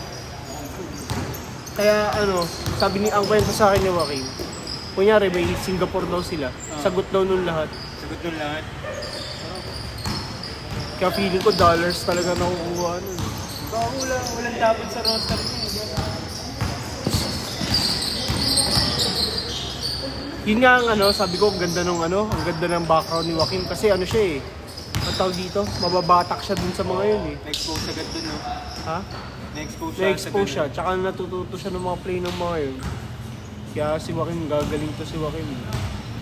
Kaya ano, sabi ni ang kwento sa akin ni Joaquin, kunyari may Singapore daw sila, sagot daw nun lahat. Sagot nun lahat. Kaya feeling ko dollars talaga nakukuha nun. Baka walang dapat sa roster niya. Yun nga ang sabi ko, ang ganda ng background ni Joaquin kasi siya eh. Ang tawag dito, mababatak siya dun sa mga yun eh. Na-expose agad dun, no? Ha? Na-expose siya. Na-expose siya, tsaka natututo siya ng mga play ng mga yun. Kaya si Joaquin, gagaling to si Joaquin.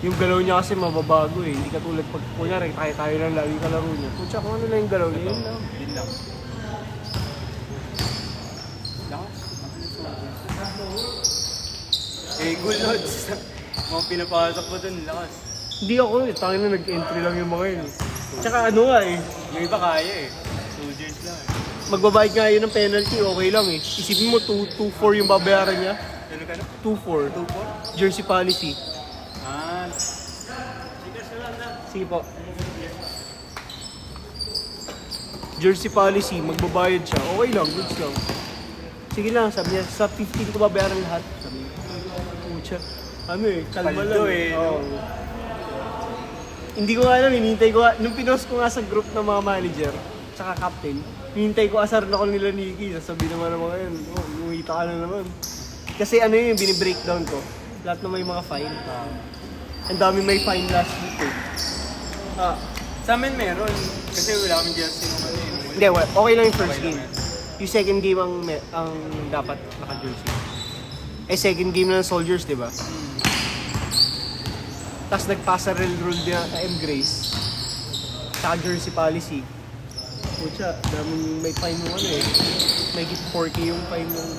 Yung galaw niya kasi mababago eh. Hindi katulad pag kunyari, tayo lang lagi kalaro niya. Kung kung ano lang yung galaw niya, yun lang. Yun lang. Goal notes. Mga pinapasok mo dun, lakas. Hindi ako eh, tayo na nag-entry lang yung mga yun eh. Tsaka eh, Yung iba kaya eh. Soldiers lang eh. magbabayad nga yun ng penalty, okay lang eh. Isipin mo, 2-4 yung babayaran niya. Ano ka na? 2-4. 2-4? Jersey policy. Ah. Sige po. Jersey policy, magbabayad siya. Okay lang, goods lang. Sige lang, sabi niya, sa 15 ko babayaran lahat. Sabi niya, pucha. Kalma Paldo lang eh, Oo. Hindi ko nga alam, hinihintay ko nung pinost ko nga sa group ng mga manager, tsaka captain, hinihintay ko asar na call nila Nikki, sasabihin naman ng mga yun, umita ka na naman. Kasi yun, binibreakdown ko. Lahat na may mga fine. Ang dami may fine last week eh. Sa amin meron. Kasi wala kaming jersey nung ano eh. Hindi, okay lang yung first Okay lang game. Yung second game ang dapat naka-jersey. Second game na ng Soldiers, di ba? Tapos nagpasa-rel rule din na M. Grace. Tsaka jersey policy. Pucha, daming may fine yung may git 4K yung fine yung...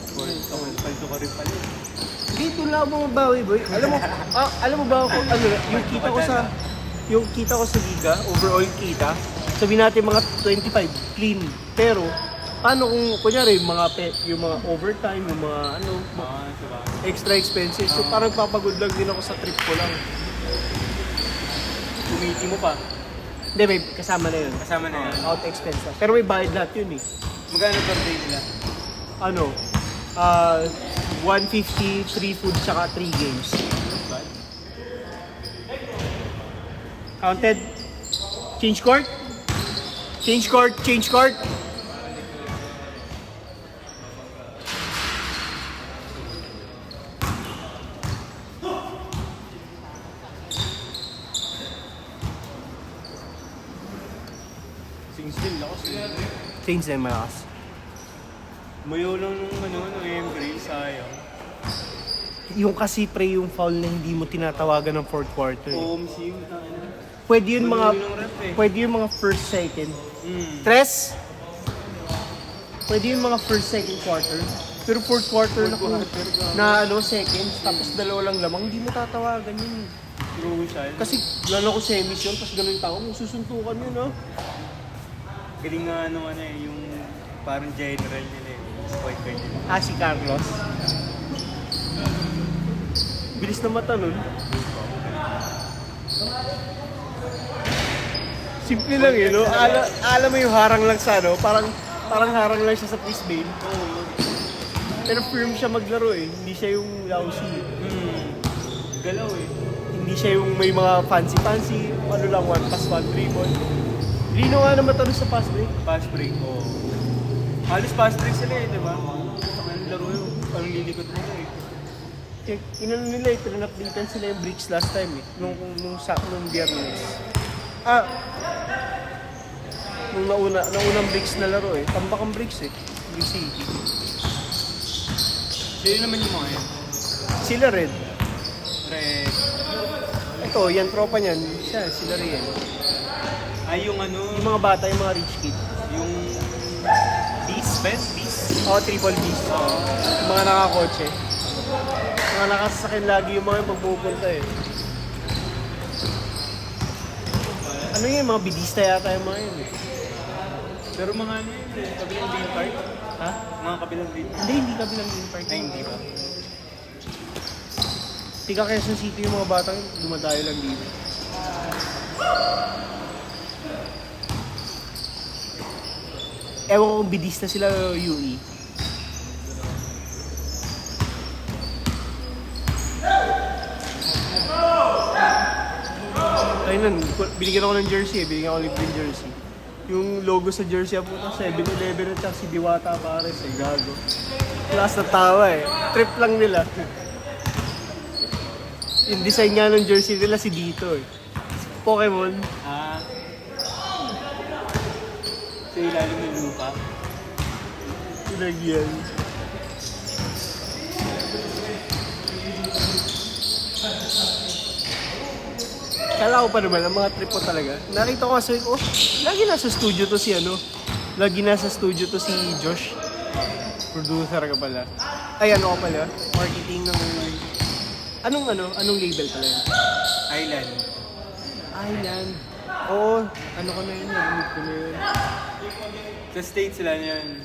Paldo ka rin pala. Dito lang ako mabawi, boy. Alam mo ba ako, yung kita ko sa liga, overall kita, sabihin natin mga 25, clean. Pero, paano kung, kunyari, yung mga overtime, yung mga Diba? extra expenses. So parang papagod lang din ako sa trip ko lang. Kumiti mo pa. Hindi, may kasama na yun. Kasama na yan. Out expense na. Pero may bayad lahat yun eh. Magkano per day nila? 150, 3 food, tsaka 3 games. Counted. Change court. Change court. Change court. Sings din, lakas eh. Change na yung malakas. Mayo lang nung M-Gray, sayang. Yung kasi pre yung foul na hindi mo tinatawagan ng fourth quarter. OMC yung tangin. Pwede yun Pwede yung mga first, second. Mm. Tres? Pwede yung mga first, second quarter. Pero fourth quarter na seconds, tapos dalawa lang lamang, hindi mo tatawagan yun. Crucial. Kasi lalo ko semis yun, tapos ganun yung tao, susuntukan yun, no? Galing nga yung parang general nila eh. Point guard nila. Si Carlos. Bilis na mata nun. Simple lang yun, no? Alam mo yung harang lang sa parang harang lang siya sa Chris Bale. Pero firm siya maglaro eh, hindi siya yung lousy. Galaw eh. Hindi siya yung may mga fancy-fancy, lang, one pass, one dribble. Lino nga naman tanong sa pass break. Pass break, oo. Halos pass break sila eh, di ba? Ang laro yun, parang lilikot mo eh. Inano nila pinag-updatean sila yung bricks last time eh. Nung Biyernes. Nung naunang bricks na laro eh. Tambak ang bricks eh. Bricks City. Sino naman yung mga yun? Sila Red. Red. Ito, yan tropa niyan. Sila Riel. Ay, yung Yung mga bata, yung mga rich kid. yung... Beast? Triple Bs. Yung mga nakakotse. Mga nakasasakyan lagi yung mga pagpupunta eh. Ano yun, mga bidista yata yung mga yun eh. Pero mga kabilang green park? Ha? Mga kabilang green park? Hindi kabilang Green Park. Ay, hindi ba? Tiga Quezon City yung mga batang yun, dumadayo lang dito. Ewan ko kung bidista sila UE. Ayun, binigyan ako ng jersey eh. Binigyan ako ng green jersey. Yung logo sa jersey po na 7-Eleven at si Diwata Pares eh, gago. Class na tawa eh. Trip lang nila. Yung design nga ng jersey nila si Dito eh. Pokemon. Sa ilalim ng lupa. Pinagyan. Kala ko pa naman, ang mga trip ko talaga. Nakita ko kasi, oh, lagi nasa studio to si ano. Lagi nasa studio to si Josh. Producer ka pala. Ay, ano ka pala? Marketing ng... Anong label pala yun? Island. Island. Oo, ano ka na yun? Narinig ko na yun. Sa States sila yan.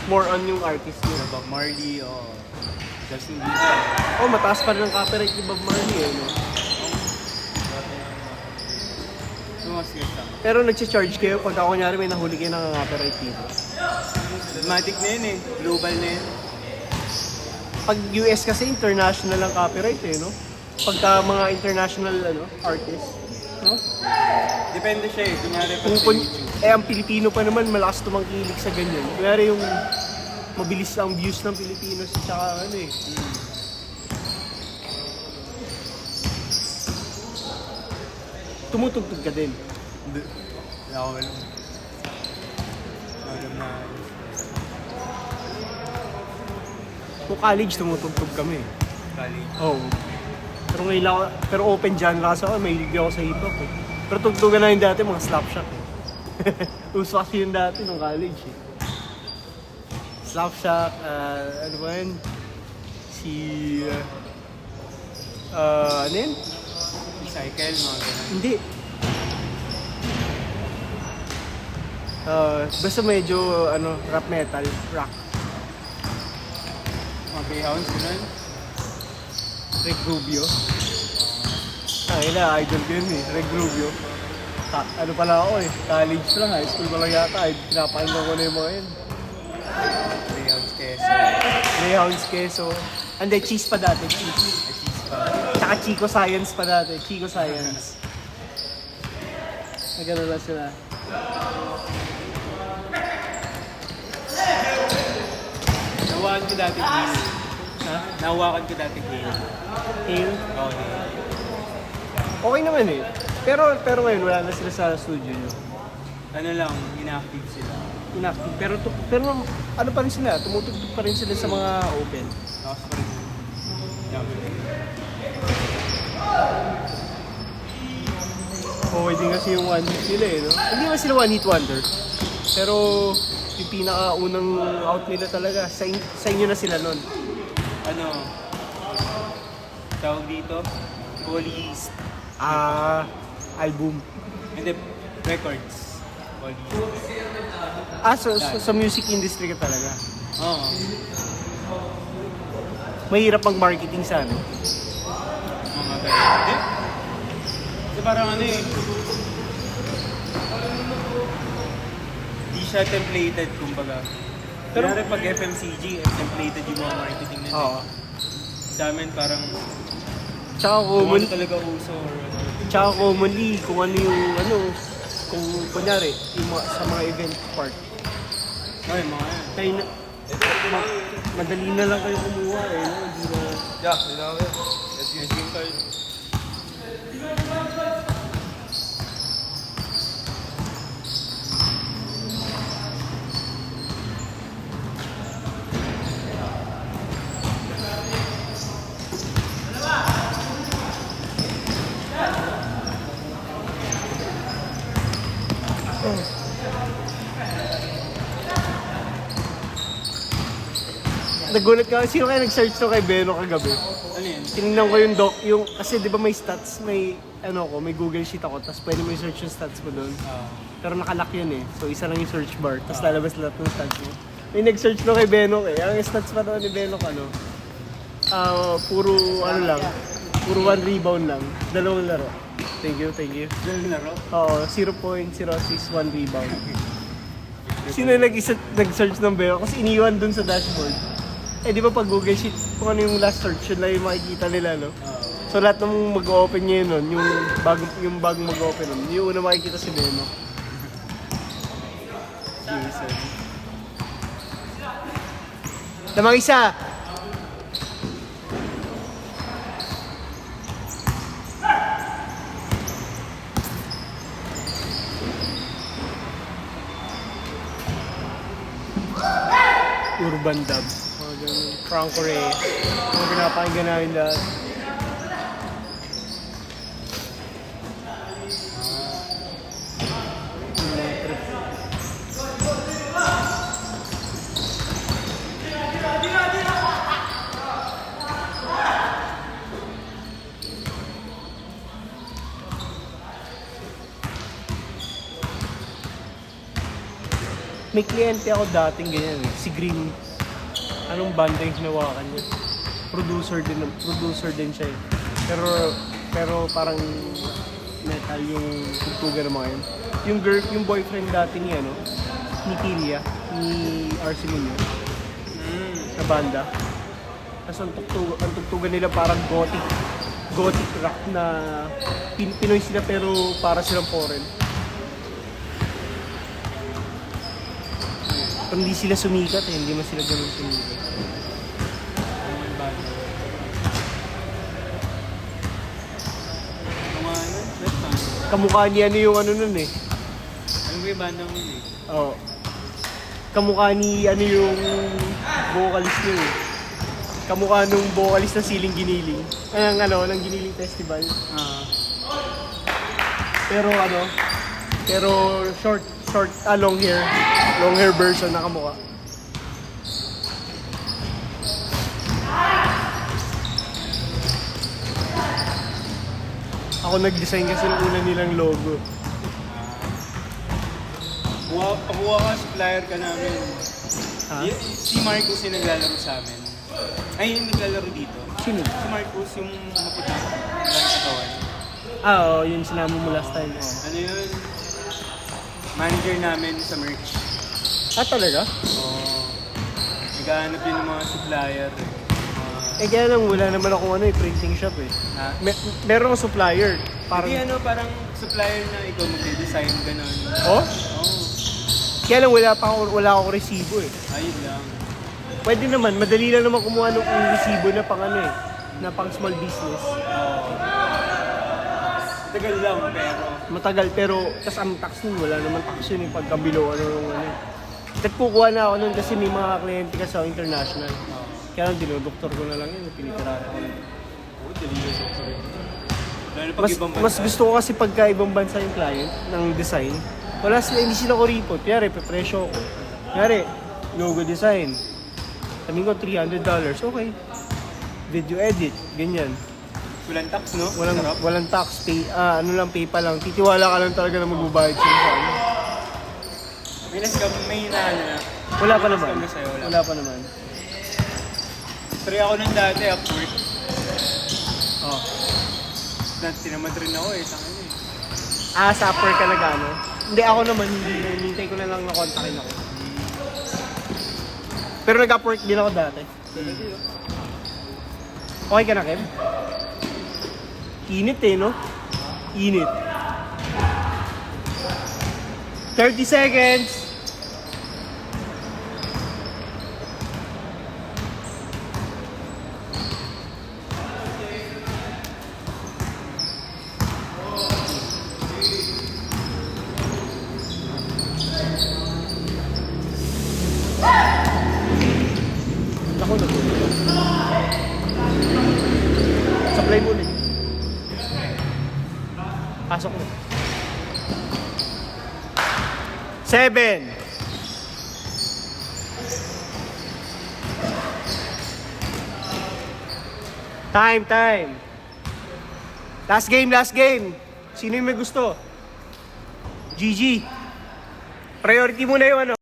More on yung artist nila. Bob Marley o Justin Bieber. Oh, mataas pa rin ang copyright ni Bob Marley eh, no? Sumasiyas lang. Pero nagsi-charge kayo pagka kunyari may nahuli kayo ng copyright dito. Matic na yun eh. Global na yun. Pag US kasi international ang copyright eh, no? Pagka mga international artist, no? Depende siya eh. Kunyari pag sa Kung YouTube. ang Pilipino pa naman malakas tumangkilik sa ganyan. Kunyari yung mabilis ang views ng Pilipinos at saka tumutugtog ka din. Hindi. Wala ko alam. Alam na. Kung college, tumutugtog kami. College. Oo. Pero ngayon lang, pero open genre kasi ako, may hilig ako sa hip-hop eh. Pero tugtugan na yun dati, mga Slapshot eh. Uso kasi yun dati nung college eh. Slapshot, ano ba yun? Si... ano yun? Cycle, mga ganun. Hindi. Basta medyo, rap metal, rock. Mga Greyhounds, ganun. Rick Rubio. Ina, idol ko yun eh, Rick Rubio. Ano pala ako eh, college pa lang, high school pa lang yata, pinapakinggan ko na yung mga yun. Greyhounds, Quezon. Greyhounds, Queso. Hindi, cheese pa dati, cheese. Cheese pa. Tsaka Chico Science pa dati, Chico Science. Nagano lang sila. Nawakan ko dati Gale. Ha? Nawakan ko dati Gale. Hail? Okay. Okay naman eh. Pero ngayon, wala na sila sa studio nyo. Ano lang, inactive sila. Inactive. Pero ano pa rin sila, tumutugtog pa rin sila sa mga open. Tapos pa rin. Okay din kasi yung one hit nila eh, no? Hindi naman sila one hit wonder. Pero yung pinaka-unang out nila talaga, sa inyo na sila nun. Ano? Tawag dito? Police. Album. Hindi, records. Police. So sa music industry ka talaga. Oo. Mahirap ang marketing sa ano. Mga ganun. Hindi. Kasi parang ano eh. Di siya templated, kumbaga. Pero pag FMCG, templated yung mga marketing nila. Oo. Sa amin parang Tsaka kung common, ano talaga uso or ano. tsaka commonly kung ano yung kung kunyari yung sa mga event part. Ay, mga yan. Kaya madali na lang kayo kumuha eh, no? Hindi na... Yeah, you know it. Let's use green card. Nagulat ka, sino kaya nag-search to kay Beno kagabi? Ano yun? Tinignan ko yung kasi di ba may stats, may Google Sheet ako, tapos pwede mo i-search yung stats mo doon. Pero nakalock yun eh, so isa lang yung search bar, tapos lalabas lahat ng stats mo. May nag-search to kay Beno eh, ang stats pa doon ni Beno puro puro 1 rebound lang, 2 laro. Thank you. Dahil laro? Oo, 0.06 1 rebound. Sino yung nag-search ng Beno? Kasi iniwan dun sa dashboard. Eh di ba pag Google Sheet, kung ano yung last search, yun lang yung makikita nila, no? So lahat ng mag-open ngayon nun, yung bagong mag-open nun, yung una makikita si Beno. Jason. Lamang isa. Urban Dub. Mga ganun. Franco Reyes. Mga pinapakinggan namin lahat. May kliyente ako dating ganyan eh. Si Green. Anong banda yung hinawakan niya? Producer din siya eh. Pero parang metal yung tugtugan ng mga yun. Yung boyfriend dati ni ano, ni Tilia, ni RC Munoz, na banda. Tapos ang tugtugan nila parang gothic rock na Pinoy sila pero para silang foreign. Pero hindi sila sumikat eh, hindi man sila ganun sumikat. Kamukha niya ano yung ano nun eh. Ano ba yung banda mo yun eh? Oo. Kamukha ni ano yung vocalist niya eh. Kamukha nung vocalist ng Siling Giniling. Ng Giniling Festival. Pero short, long hair version na kamukha. Ako nag-design kasi ng una nilang logo. Pakuha ka, supplier ka namin. Ha? Si Marcos yung naglalaro sa amin. Ay, yung naglalaro dito. Sino? Si Marcos yung maputi. Maraming katawan. Oo, yun sinama mo last time. Oh. Ano yun? Manager namin sa merch. Talaga? Oo. Naghahanap yun ng mga supplier. Kaya lang wala naman ako printing shop eh. Ha? Meron akong supplier. Hindi parang supplier na ikaw magde-design, gano'n. Oh? Oo. Kaya lang wala akong resibo eh. Ayun lang. Pwede naman, madali lang naman kumuha ng resibo na pang na pang small business. Tagal lang, pero... Matagal pero tas ang tax nun, wala naman tax yun yung pagkabilo Nagkukuha na ako nun kasi may mga kliyente kasi ako international. Kaya lang dinodoktor ko na lang yun, pinitirahan ko lang. Oo, deliver sa rin. Lalo pag ibang bansa. Mas gusto ko kasi pagka ibang bansa yung client ng design, hindi sila kuripot. Kaya presyo ko. Kaya logo design. Sabihin ko $300, okay. Video edit, ganyan. Walang tax, no? Walang tax, PayPal lang. Titiwala ka lang talaga na magbabayad sila sa ano. May hinahan na. Wala pa naman. Wala pa naman. Try ako nung dati, Upwork. Oh. Tinamad rin ako sa kanya eh. Sa Upwork ka nag-ano? Hindi, ako naman, hindi. Hinintay ko na lang na kontakin ako. Pero nag-Upwork din ako dati. Okay ka na, Kev? Init eh, no? Init. 30 seconds! Ako na po. Supply mo ulit. Pasok mo. 7. Time. Last game. Sino yung may gusto? GG. Priority muna yung ano.